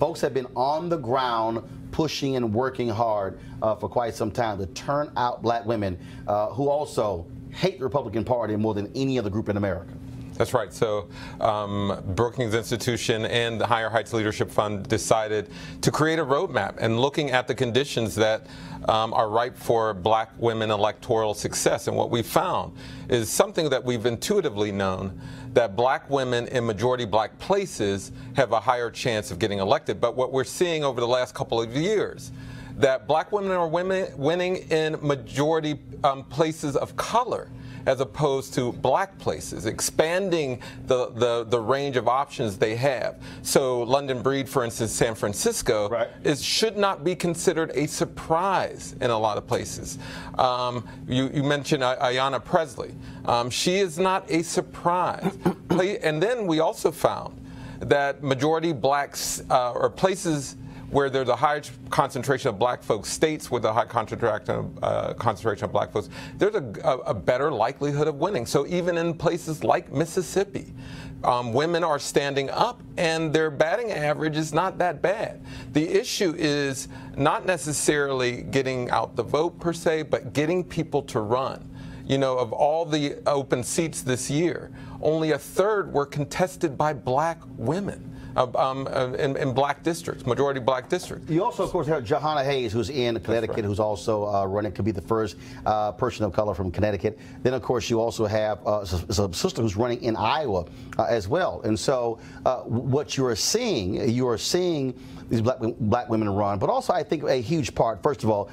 Folks have been on the ground pushing and working hard for quite some time to turn out black women who also hate the Republican Party more than any other group in America. That's right. So Brookings Institution and the Higher Heights Leadership Fund decided to create a roadmap and looking at the conditions that are ripe for black women electoral success. And what we found is something that we've intuitively known, that black women in majority black places have a higher chance of getting elected. But what we're seeing over the last couple of years, that black women are winning in majority places of color. as opposed to black places, expanding the range of options they have. So London Breed, for instance, San Francisco, should not be considered a surprise in a lot of places. You mentioned Ayanna Presley. She is not a surprise. And then we also found that majority blacks or places where there's a high concentration of black folks, states with a high concentration of black folks, there's a better likelihood of winning. So even in places like Mississippi, women are standing up and their batting average is not that bad. The issue is not necessarily getting out the vote per se, but getting people to run. You know, of all the open seats this year, only a third were contested by black women. In black districts, majority black districts. You also, of course, have Jahana Hayes, who's in Connecticut, who's also running, could be the first person of color from Connecticut. Then, of course, you also have a sister who's running in Iowa as well. And so what you are seeing these black women run, but also I think a huge part, first of all,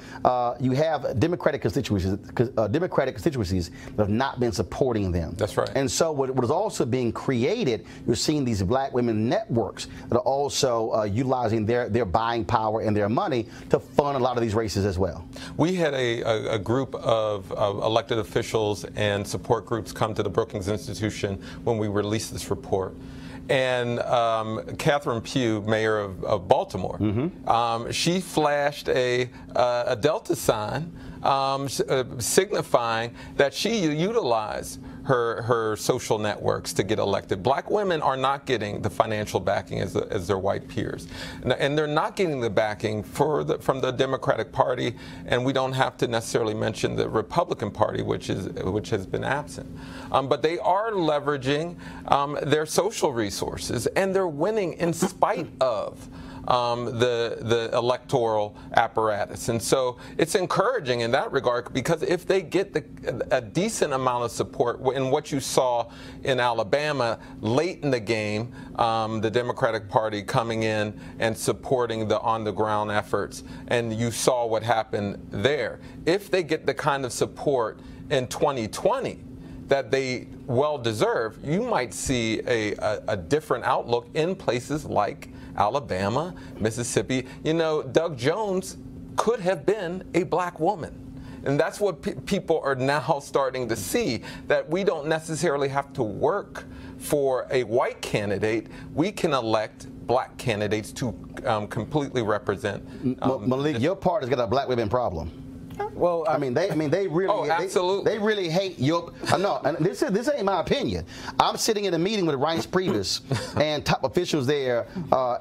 you have Democratic constituencies that have not been supporting them. That's right. And so what is also being created, you're seeing these black women networks that are also utilizing their buying power and their money to fund a lot of these races as well. We had a group of elected officials and support groups come to the Brookings Institution when we released this report. And Catherine Pugh, mayor of Baltimore, she flashed a Delta sign signifying that she utilized her social networks to get elected. Black women are not getting the financial backing as their white peers, and they're not getting the backing from the Democratic Party, and we don't have to necessarily mention the Republican Party, which has been absent. But they are leveraging their social resources, and they're winning in spite of the electoral apparatus. And so it's encouraging in that regard, because if they get a decent amount of support, in what you saw in Alabama late in the game, the Democratic Party coming in and supporting the on-the-ground efforts, and you saw what happened there. If they get the kind of support in 2020 that they well deserve, you might see a different outlook in places like Alabama, Mississippi. You know, Doug Jones could have been a black woman. And that's what people are now starting to see, that we don't necessarily have to work for a white candidate. We can elect black candidates to completely represent. Malik, your party's got a black women problem. Well, I mean, they really, absolutely. They really hate your. No, and this ain't my opinion. I'm sitting in a meeting with Reince Priebus and top officials there,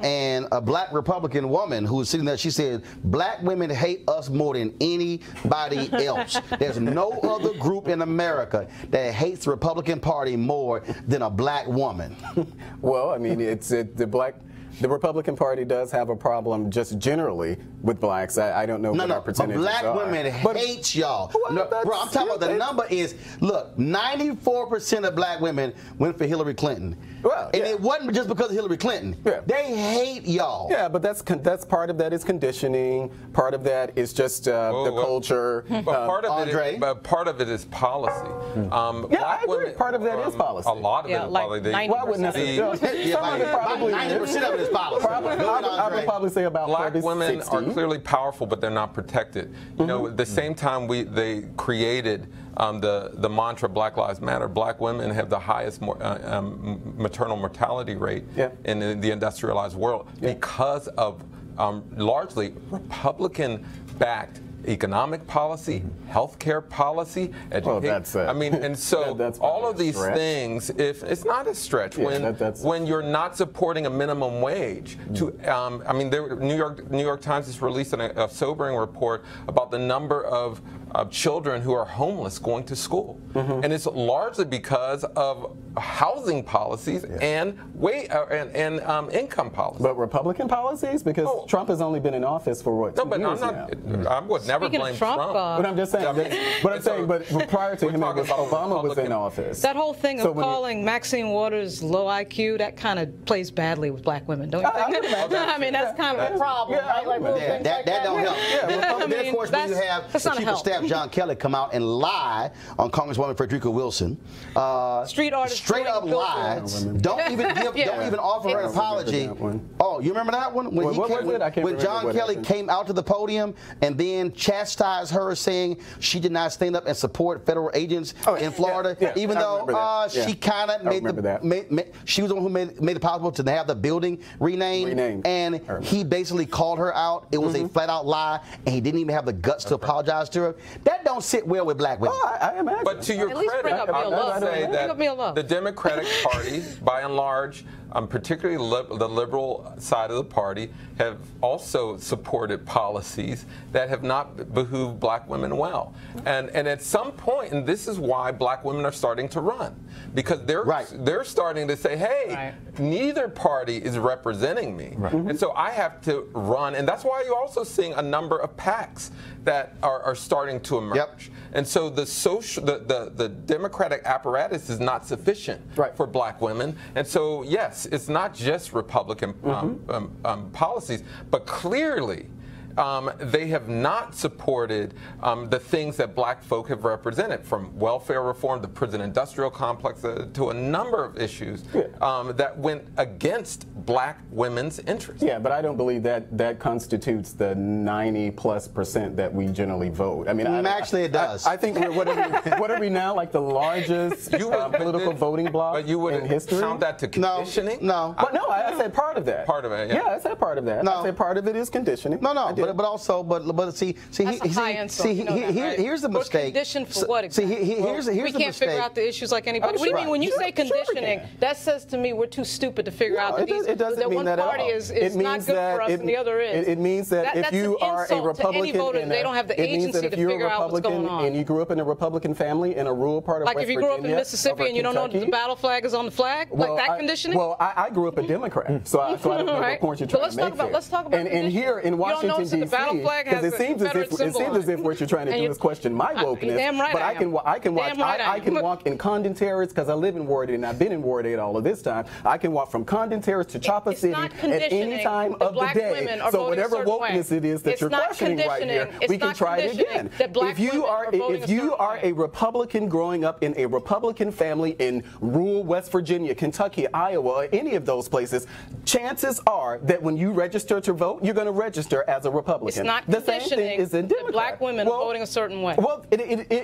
and a black Republican woman who was sitting there. She said, "Black women hate us more than anybody else. There's no other group in America that hates the Republican Party more than a black woman." Well, I mean, the Republican Party does have a problem just generally with blacks. I don't know what our percentages are. Black women hate y'all. Well, bro, I'm talking about the number is, look, 94% of black women went for Hillary Clinton. Well, and it wasn't just because of Hillary Clinton. Yeah. They hate y'all. Yeah, but that's part of that is conditioning. Part of that is just the culture. But part of it is policy. I agree. Part of that is policy. A lot of it is policy. Why wouldn't some of it probably 90% of it is policy. I would probably say about black women 60. are clearly powerful, but they're not protected. You know, at the same time they created the mantra Black Lives Matter, black women have the highest maternal mortality rate in the industrialized world because of largely Republican-backed economic policy, healthcare policy, education. I mean, and so all of these things, if it's not a stretch, when you're not supporting a minimum wage, I mean, New York Times has released a sobering report about the number of children who are homeless going to school, and it's largely because of housing policies and income policies. But Republican policies, because Trump has only been in office for what? 2 years now. I wasn't never Speaking blame of Trump, But I'm just saying, but prior to him, Obama was in office. That whole thing of calling Maxine Waters low IQ, that kind of plays badly with black women, don't you think? I mean, that's kind of a problem, right? Like, that don't help. I mean, then, of course, when you have the Chief of Staff, John Kelly, come out and lie on Congresswoman Frederica Wilson. Street artist. Straight up lie. Don't even offer her an apology. Oh, you remember that one? When John Kelly came out to the podium and then chastised her, saying she did not stand up and support federal agents in Florida, even though she kind of she was the one who made it possible to have the building renamed. And he basically called her out. It was a flat-out lie, and he didn't even have the guts to apologize to her. That don't sit well with black women. I imagine. But to your credit, I would say that the Democratic Party, by and large, particularly the liberal side of the party, have also supported policies that have not behooved black women well. And at some point, and this is why black women are starting to run, because they're starting to say, hey, neither party is representing me. And so I have to run. And that's why you're also seeing a number of PACs that are starting to emerge. And so the Democratic apparatus is not sufficient for black women. And so, yes, it's not just Republican policies, but clearly they have not supported the things that black folk have represented, from welfare reform, the prison industrial complex, to a number of issues that went against black women's interests. Yeah, but I don't believe that constitutes the 90+% that we generally vote. I mean, actually, it does. I think what are we now, like the largest political voting bloc in history? Count that to conditioning? No. But no, I said part of that. Part of it, yeah. I said part of that. I said part of it is conditioning. No. But also, here's the mistake. Conditioned for what exactly? Here's the mistake. We can't figure out the issues like anybody. What do you mean when you say conditioning? That says to me we're too stupid to figure out that one party is not good for us and the other is. It means that if you are a Republican, they don't have the agency to figure out what's going on. And you grew up in a Republican family in a rural part of West Virginia. Like if you grew up in Mississippi and you don't know the battle flag is on the flag, like that conditioning. Well, I grew up a Democrat, so I don't know what point you're trying to make there. Let's talk about. And here in Washington D.C. Because it seems as if what you're trying to do is question my wokeness. Damn right. But I can walk in Condon Terrace, because I live in Ward 8 and I've been in Ward 8 all of this time. I can walk from Condon Terrace to Chopper City at any time of the day. So whatever wokeness it is that you're questioning right here, we can try it again. If you are a Republican growing up in a Republican family in rural West Virginia, Kentucky, Iowa, or any of those places, chances are that when you register to vote, you're going to register as a Republican. It's not the same thing is in Democrat. Black women voting a certain way. Well,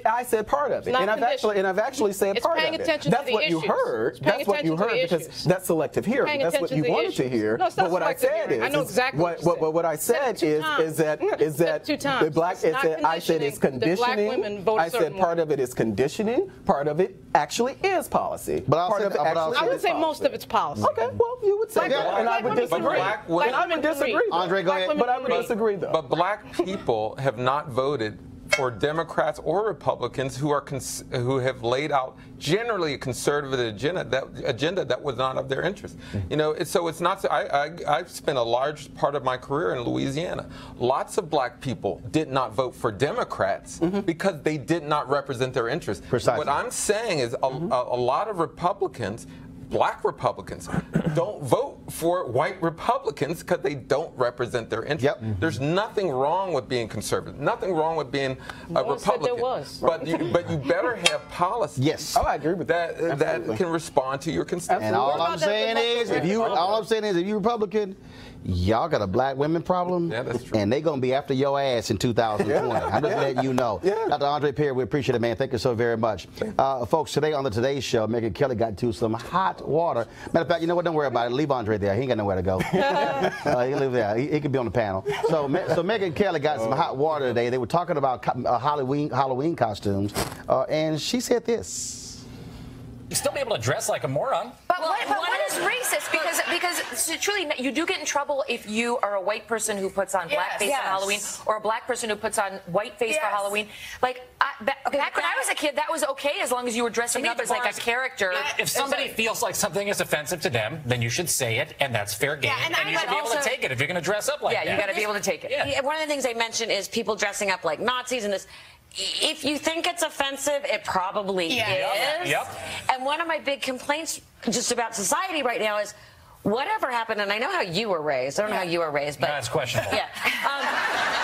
I said part of it, and I've actually said part of it. That's what you heard. That's what you heard because that's selective hearing. That's what you wanted to hear. But what I said is, I know exactly what I said is that the black. I said it's conditioning. I said part of it is conditioning. Part of it actually is policy. I would say most of it's policy. Okay, well, you would say that, and I would disagree. Andre, go ahead. But I would disagree, though. But black people have not voted for Democrats or Republicans who have laid out generally a conservative agenda that was not of their interest. You know, so it's not. I've spent a large part of my career in Louisiana. Lots of black people did not vote for Democrats because they did not represent their interests. Precisely. What I'm saying is a lot of Republicans, black Republicans, don't vote for white Republicans because they don't represent their interests. There's nothing wrong with being conservative. Nothing wrong with being a Republican. Said there was. But you better have policies. Yes. I agree with that. That can respond to your constituents. And all I'm saying is, if you Republican, y'all got a black women problem. Yeah, that's true. And they're going to be after your ass in 2020. I'm just letting you know. Dr. Andre Perez, we appreciate it, man. Thank you so very much. Folks, today on the Today Show, Megyn Kelly got into some hot water. Matter of fact, you know what? Don't worry about it. Leave Andre there. He ain't got nowhere to go. He can live there. He could be on the panel. So Megyn Kelly got some hot water today. They were talking about Halloween costumes, and she said this. You still be able to dress like a moron. But what is racist? Because truly, you do get in trouble if you are a white person who puts on blackface for Halloween, or a black person who puts on whiteface for Halloween. Like back when I was a kid, that was okay as long as you were dressing up as like a character. If somebody feels like something is offensive to them, then you should say it, and that's fair game. And you should be able to take it if you're going to dress up like that. Yeah, you got to be able to take it. Yeah, one of the things they mentioned is people dressing up like Nazis and this. If you think it's offensive, it probably is. Yep. And one of my big complaints just about society right now is whatever happened, and I know how you were raised. I don't know how you were raised, but that's questionable. Yeah.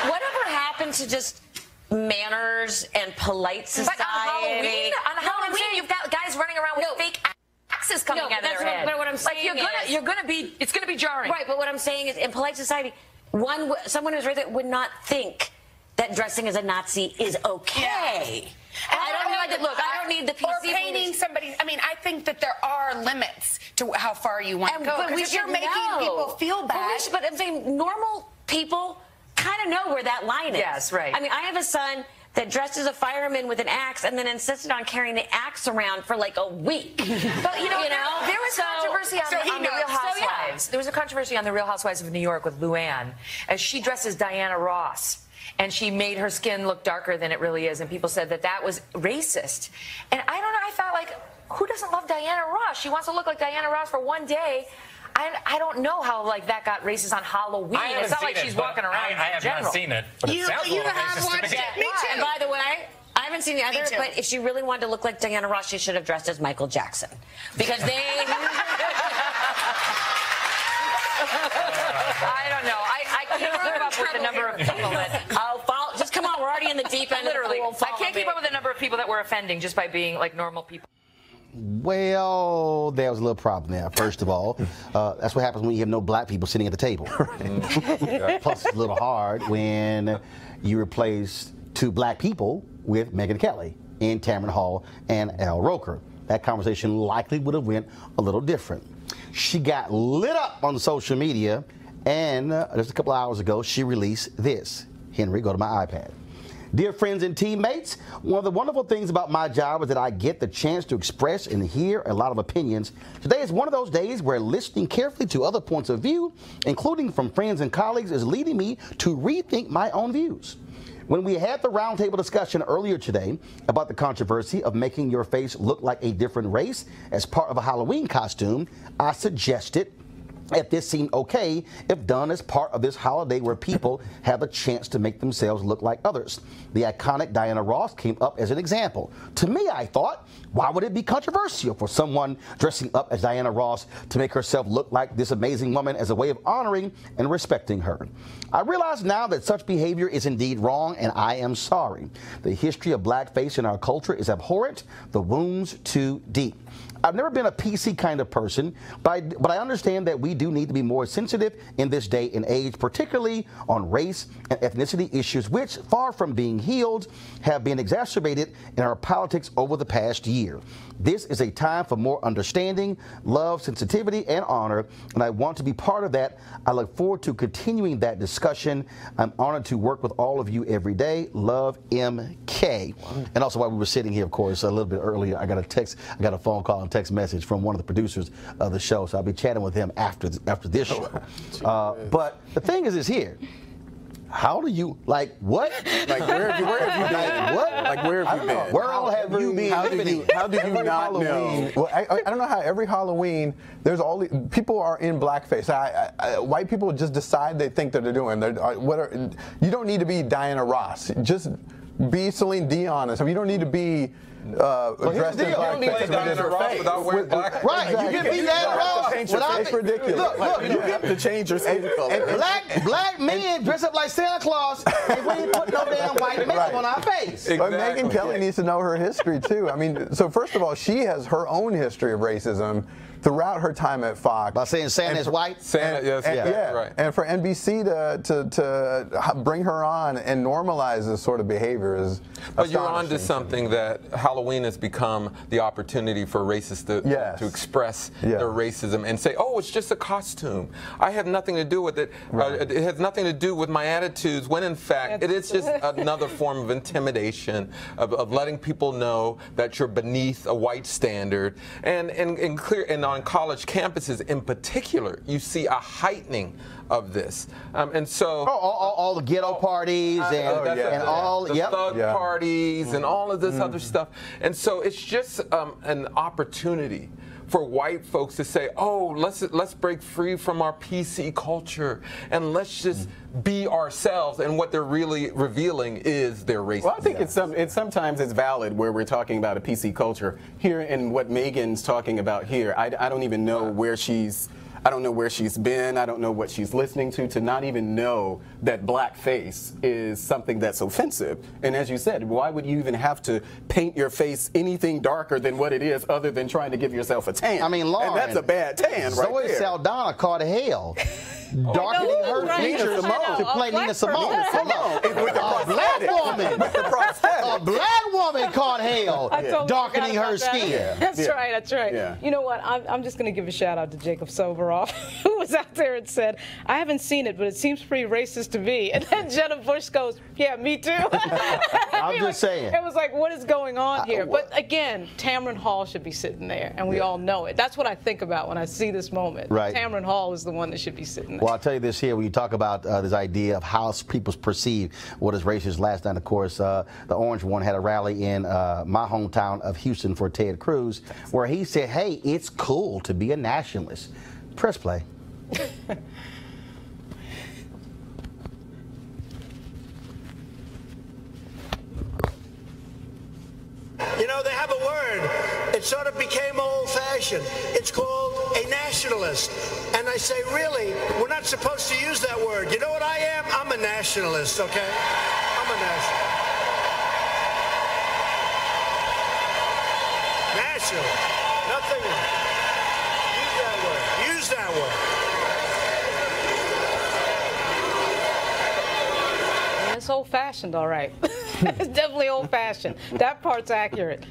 Whatever happened to just manners and polite society? But on Halloween, you've got guys running around with fake axes coming out of their head. But what I'm saying it's gonna be jarring. Right. But what I'm saying is, in polite society, someone who's raised it would not think that dressing as a Nazi is okay. I don't need the PC. Or painting somebody. I mean, I think that there are limits to how far you want to go. But if you're making people feel bad. But I'm saying normal people kind of know where that line is. Yes, right. I mean, I have a son that dressed as a fireman with an axe and then insisted on carrying the axe around for like a week. But there was controversy on the Real Housewives. There was a controversy on the Real Housewives of New York with Luann, as she dressed as Diana Ross. And she made her skin look darker than it really is, and people said that was racist. And I don't know, I thought, like, who doesn't love Diana Ross? She wants to look like Diana Ross for one day. I don't know how, like, that got racist on Halloween. It's not like she's walking around I have not seen it, but it sounds a little racist to me. Me too. And by the way, I haven't seen the other, but if she really wanted to look like Diana Ross, she should have dressed as Michael Jackson. Because they... I don't know. I can't keep up with the number of people that... Just come on, we're already in the deep end. Literally. Of the pool. I can't keep up with the number of people that were offending just by being, like, normal people. Well, there was a little problem there. First of all, that's what happens when you have no black people sitting at the table. Plus, it's a little hard when you replace two black people with Megyn Kelly and Tamron Hall and Al Roker. That conversation likely would have went a little different. She got lit up on social media, and just a couple hours ago, she released this. Henry, go to my iPad. Dear friends and teammates, one of the wonderful things about my job is that I get the chance to express and hear a lot of opinions. Today is one of those days where listening carefully to other points of view, including from friends and colleagues, is leading me to rethink my own views. When we had the roundtable discussion earlier today about the controversy of making your face look like a different race as part of a Halloween costume, I suggested if this seemed okay if done as part of this holiday where people have a chance to make themselves look like others. The iconic Diana Ross came up as an example. To me, I thought, why would it be controversial for someone dressing up as Diana Ross to make herself look like this amazing woman as a way of honoring and respecting her? I realize now that such behavior is indeed wrong, and I am sorry. The history of blackface in our culture is abhorrent, the wounds too deep. I've never been a PC kind of person, but I understand that we do need to be more sensitive in this day and age, particularly on race and ethnicity issues, which, far from being healed, have been exacerbated in our politics over the past year. This is a time for more understanding, love, sensitivity, and honor, and I want to be part of that. I look forward to continuing that discussion. I'm honored to work with all of you every day. Love, MK. And also, while we were sitting here, of course, a little bit earlier, I got a phone call and text message from one of the producers of the show, so I'll be chatting with him after this show. But the thing is here. How do you, like, what? Like, where have you been? Like, what? Like, where have you been? Where all have you been? How do you not know? Well, I don't know how every Halloween there's all these, people are in blackface. White people just decide they think that they're doing. You don't need to be Diana Ross. Just be Celine Dion. You don't need to be dressed in blackface. Without wearing black. Right, exactly. You can be Diana Ross without it's ridiculous. Look, you have to change your skin color. Black men dress up like Santa Claus, and we ain't put no damn white makeup on our face. Exactly. But Megyn Kelly needs to know her history too. I mean, so first of all, she has her own history of racism. throughout her time at Fox. By saying Santa is white? Santa, yes, right. And for NBC to bring her on and normalize this sort of behavior is But you're onto something that Halloween has become the opportunity for racists to express their racism and say, oh, it's just a costume. I have nothing to do with it. It has nothing to do with my attitudes, when in fact it is just another form of intimidation, of letting people know that you're beneath a white standard. And on college campuses in particular, you see a heightening of this. And so all the ghetto parties and all the thug parties and all of this other stuff. And so it's just an opportunity for white folks to say, oh, let's break free from our PC culture and let's just be ourselves. And what they're really revealing is their racism. Well, I think sometimes it's valid where we're talking about a PC culture. Here, and what Megyn's talking about here, I don't even know where she's. I don't know where she's been. I don't know what she's listening to not even know that blackface is something that's offensive. And as you said, why would you even have to paint your face anything darker than what it is other than trying to give yourself a tan? I mean, Lauren, and that's a bad tan right Zoe there. Saldana caught hell. Darkening her features to play Nina Simone. With the black woman. With the prosthetic. A black woman caught hell. Darkening her skin. That's right. That's right. Yeah. You know what? I'm just going to give a shout out to Jacob Soboroff, who was out there and said, I haven't seen it, but it seems pretty racist to me. And then Jenna Bush goes, yeah, me too. I'm just saying. It was like, what is going on here? But again, Tamron Hall should be sitting there, and we all know it. That's what I think about when I see this moment. Right. Tamron Hall is the one that should be sitting there. Well, I'll tell you this here, when you talk about this idea of how people perceive what is racist. Last night, of course, the Orange One had a rally in my hometown of Houston for Ted Cruz, where he said, hey, it's cool to be a nationalist. Press play. You know, they have a word. It sort of became old-fashioned. It's called a nationalist. And I say, really, we're not supposed to use that word. You know what I am? I'm a nationalist, okay? I'm a nationalist. Nationalist. Nothing. Use that word. Use that word. Yeah, it's old-fashioned, all right. It's definitely old-fashioned. That part's accurate.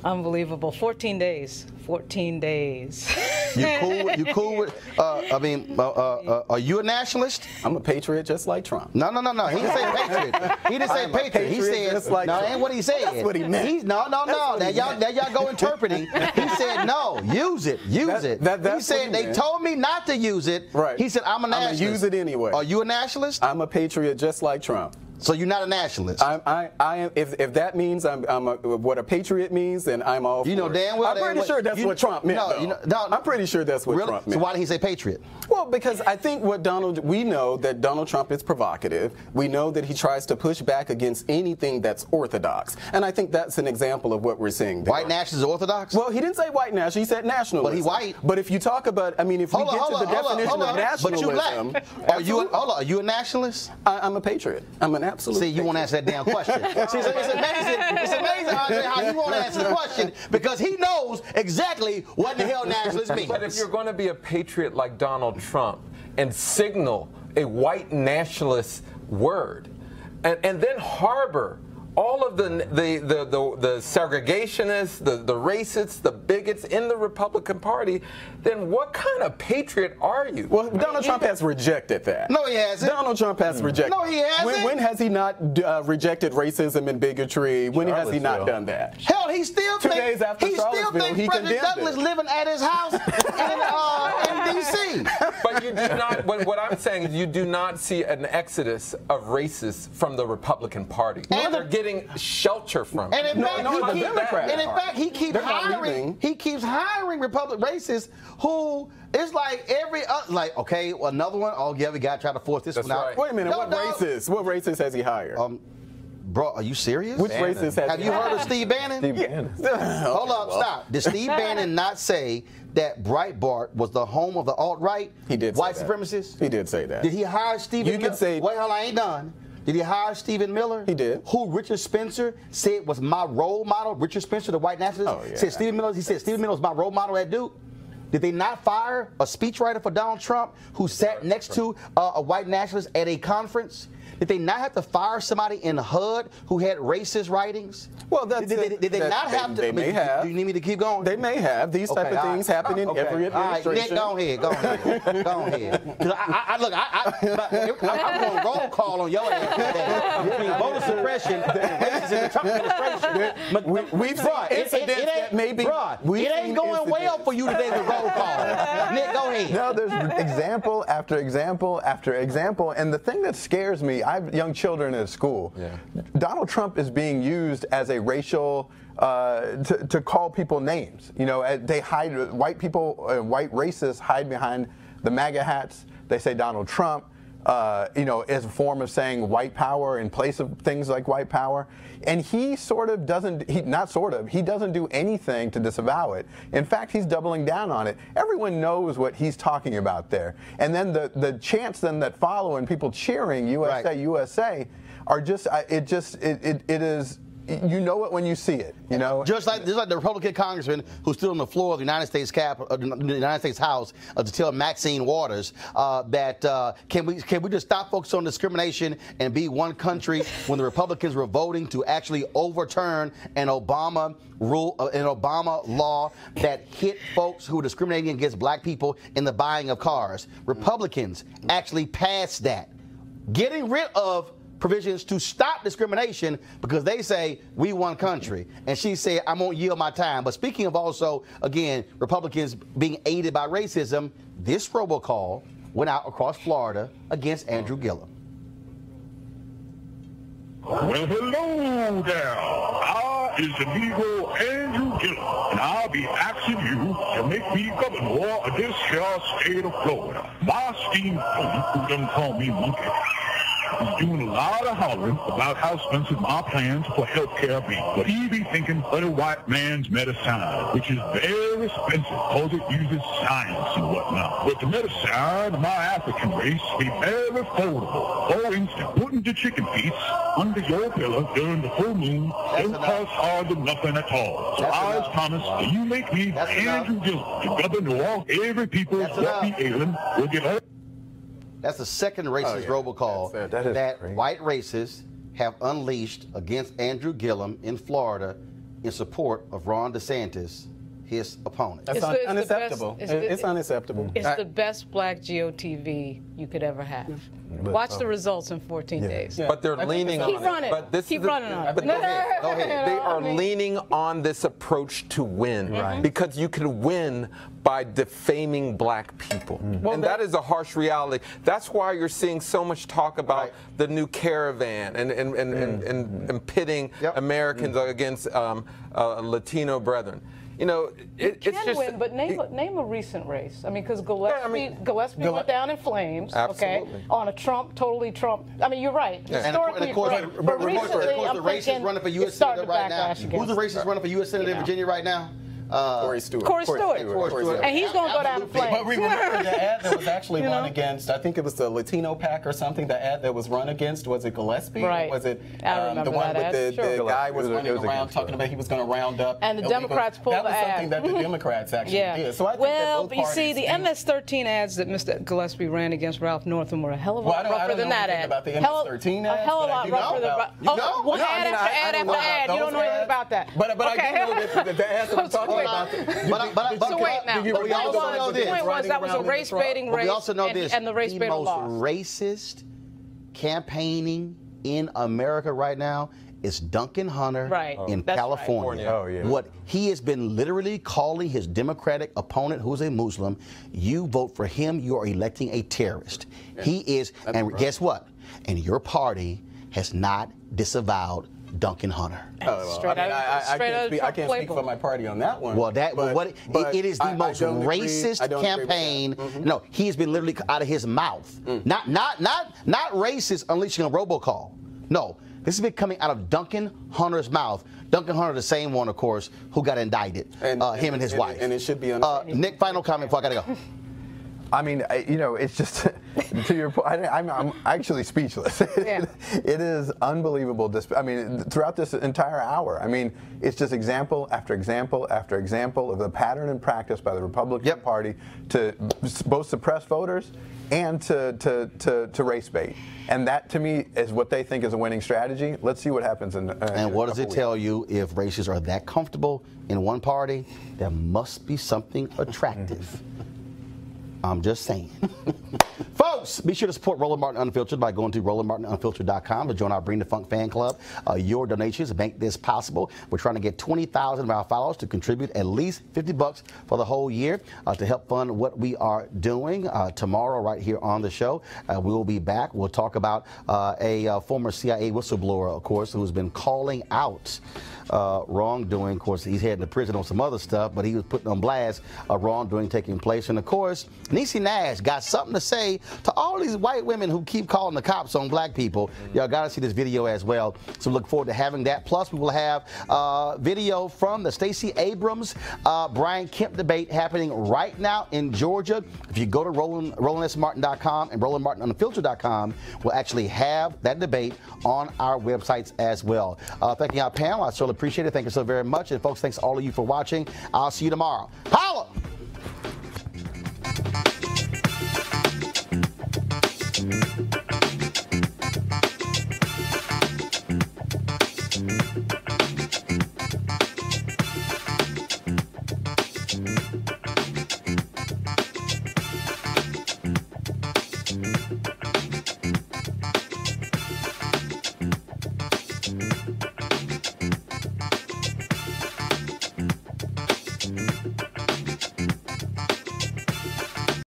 Unbelievable. 14 days. 14 days. You cool with are you a nationalist? I'm a patriot just like Trump. No. He didn't say patriot. He didn't say patriot. He said, just like no, Trump. ain't what he said. That's what he meant. No. Now y'all go interpreting. He said, no, use it. He said, they told me not to use it. Right. He said, I'm a nationalist. I'm going to use it anyway. Are you a nationalist? I'm a patriot just like Trump. So you're not a nationalist? I am. If that means what a patriot means, then I'm all for it. You know damn well. I'm pretty sure that's what Trump meant. No, I'm pretty sure that's what Trump meant. So why did he say patriot? Well, because I think we know that Donald Trump is provocative. We know that he tries to push back against anything that's orthodox. And I think that's an example of what we're seeing there. White nationalists are orthodox? Well, he didn't say white nationalist. He said nationalism. But he white. But if you talk about, if we get to the definition of nationalism. Are you a nationalist? I'm a patriot. I'm an absolute See, you won't answer that damn question. See, it's amazing, Andre, how you won't answer the question because he knows exactly what the hell nationalist means. But if you're going to be a patriot like Donald Trump and signal a white nationalist word and then harbor all of the segregationists, the racists, the bigots in the Republican Party, then what kind of patriot are you? Well, Donald Trump has rejected that. No, he hasn't. Donald Trump has rejected. No, he hasn't. When has he not rejected racism and bigotry? When has he not done that? Hell, he still 2 days after Charlottesville, he President Douglas living at his house in D.C. But you do not. What I'm saying is, you do not see an exodus of racists from the Republican Party. And they're getting shelter from. And in fact, he keeps hiring Republican racists who it's like okay, another one. Oh yeah, we got to try to force this one out. Right. Wait a minute, what racist has he hired? Bro, are you serious? Which racist have you heard of Steve Bannon? Steve Bannon. Hold up, stop. Did Steve Bannon not say that Breitbart was the home of the alt-right? He did. White supremacists? He did say that. Did he hire Stephen Miller? You could say. Wait, hold on, I ain't done. Did he hire Stephen Miller? He did. Who Richard Spencer said was my role model? Richard Spencer, the white nationalist, said Stephen Miller. He said Stephen Miller was my role model at Duke. Did they not fire a speechwriter for Donald Trump who sat next to a white nationalist at a conference? Did they not have to fire somebody in HUD who had racist writings? Well, did they not have to? They may have. Do you need me to keep going? They may have. These type of things happen in every administration. All right, Nick, go ahead. Go ahead. Look, I'm going to roll call on your ass today. Between voter suppression and the Trump administration. We've seen incidents that maybe. It ain't going well for you today with roll call. Nick, go ahead. No, there's example after example after example. And the thing that scares me, I have young children at school. Yeah. Donald Trump is being used as a racial, to call people names. You know, they hide, white people, white racists hide behind the MAGA hats. They say Donald Trump, you know, as a form of saying white power in place of things like white power. And he sort of doesn't, he doesn't do anything to disavow it. In fact, he's doubling down on it. Everyone knows what he's talking about there. And then the chants then that follow and people cheering USA, right. USA are just, it is, you know it when you see it, you know. Just like the Republican congressman who stood on the floor of the United States the United States House to tell Maxine Waters that can we just stop focusing on discrimination and be one country when the Republicans were voting to actually overturn an Obama law that hit folks who were discriminating against black people in the buying of cars. Republicans actually passed that, getting rid of provisions to stop discrimination because they say we one country. And she said, I won't yield my time. But speaking of also, again, Republicans being aided by racism, this robocall went out across Florida against Andrew Gillum. Well, hello there. I is the Negro Andrew Gillum, and I'll be asking you to make me governor of this here state of Florida. My esteemed opponent, who doesn't call me monkey, is doing a lot of hollering about how expensive my plans for health care be. But he be thinking of the white man's medicine, which is very expensive because it uses science and whatnot. But the medicine of my African race be very affordable. For instance, putting the chicken feet under your pillow during the full moon don't cost hardly nothing at all. So I promise that you make me Andrew Gillum, the governor, every people that be ailing will get all. That's the second racist robocall that white racists have unleashed against Andrew Gillum in Florida in support of Ron DeSantis, his opponent. That's unacceptable. It's unacceptable. It's the best black GOTV you could ever have. Watch the results in 14 days. But they're leaning on it. Keep running on it. But go ahead. They are leaning on this approach to win because you can win by defaming black people. Well, and that is a harsh reality. That's why you're seeing so much talk about the new caravan and pitting Americans against Latino brethren. You know, it's just win, but name a recent race. I mean, because Gillespie went down in flames. Absolutely. Okay, on a totally Trump. I mean, you're right. Yeah. And of course, the racist running for U.S. Senator right now. Who's the racist running for U.S. Senator in Virginia right now? Corey Stewart. Corey Stewart. And he's going to go down in flames. But remember the ad that was actually run against, I think it was the Latino PAC or something, the ad that was run against, was it Gillespie? Right. Or was it the one with the guy was running around talking about he was going to round up? And the Democrats pulled the ad. That was something that the Democrats actually did. So I think well, you see, the MS-13 ads that Mr. Gillespie ran against Ralph Northam were a hell of a lot rougher than that ad. About the MS-13 ads, a hell of a lot rougher than one ad after ad after ad. You don't know anything about that. But I do know the ads that I'm talking about. So wait now. But we also know this. The point was that was a race-baiting race, we also know this. And the race-baiter lost. The most racist campaigning in America right now is Duncan Hunter in California. Oh, yeah. What he has been literally calling his Democratic opponent, who's a Muslim, you vote for him, you are electing a terrorist. Yeah. He is, and guess what? And your party has not disavowed Duncan Hunter. I can't speak for my party on that one. Well, it is the most racist campaign. No, he has been literally out of his mouth. Not racist unleashing a robocall. No, this has been coming out of Duncan Hunter's mouth. Duncan Hunter, the same one, of course, who got indicted. Him and his wife. And it should be Nick, final comment before I gotta go. I mean, you know, it's just, to your point, I'm actually speechless. Yeah. It is unbelievable. I mean, throughout this entire hour, I mean, it's just example after example after example of the pattern and practice by the Republican Party to both suppress voters and to race bait. And that, to me, is what they think is a winning strategy. Let's see what happens in And what does it tell you? If racists are that comfortable in one party, there must be something attractive. I'm just saying. Folks, be sure to support Roland Martin Unfiltered by going to RolandMartinUnfiltered.com to join our Bring the Funk fan club. Your donations make this possible. We're trying to get 20,000 of our followers to contribute at least $50 for the whole year to help fund what we are doing. Tomorrow, right here on the show, we will be back. We'll talk about a former CIA whistleblower, of course, who's been calling out wrongdoing. Of course, he's heading to prison on some other stuff, but he was putting on blast wrongdoing taking place. And of course, Niecy Nash got something to say to all these white women who keep calling the cops on black people. Y'all got to see this video as well. So look forward to having that. Plus, we will have video from the Stacey Abrams Brian Kemp debate happening right now in Georgia. If you go to RolandSMartin.com and RolandMartinUnfiltered.com, we'll actually have that debate on our websites as well. Thanking our panel. I certainly appreciate it. Thank you so very much. And folks, thanks to all of you for watching. I'll see you tomorrow. Hi!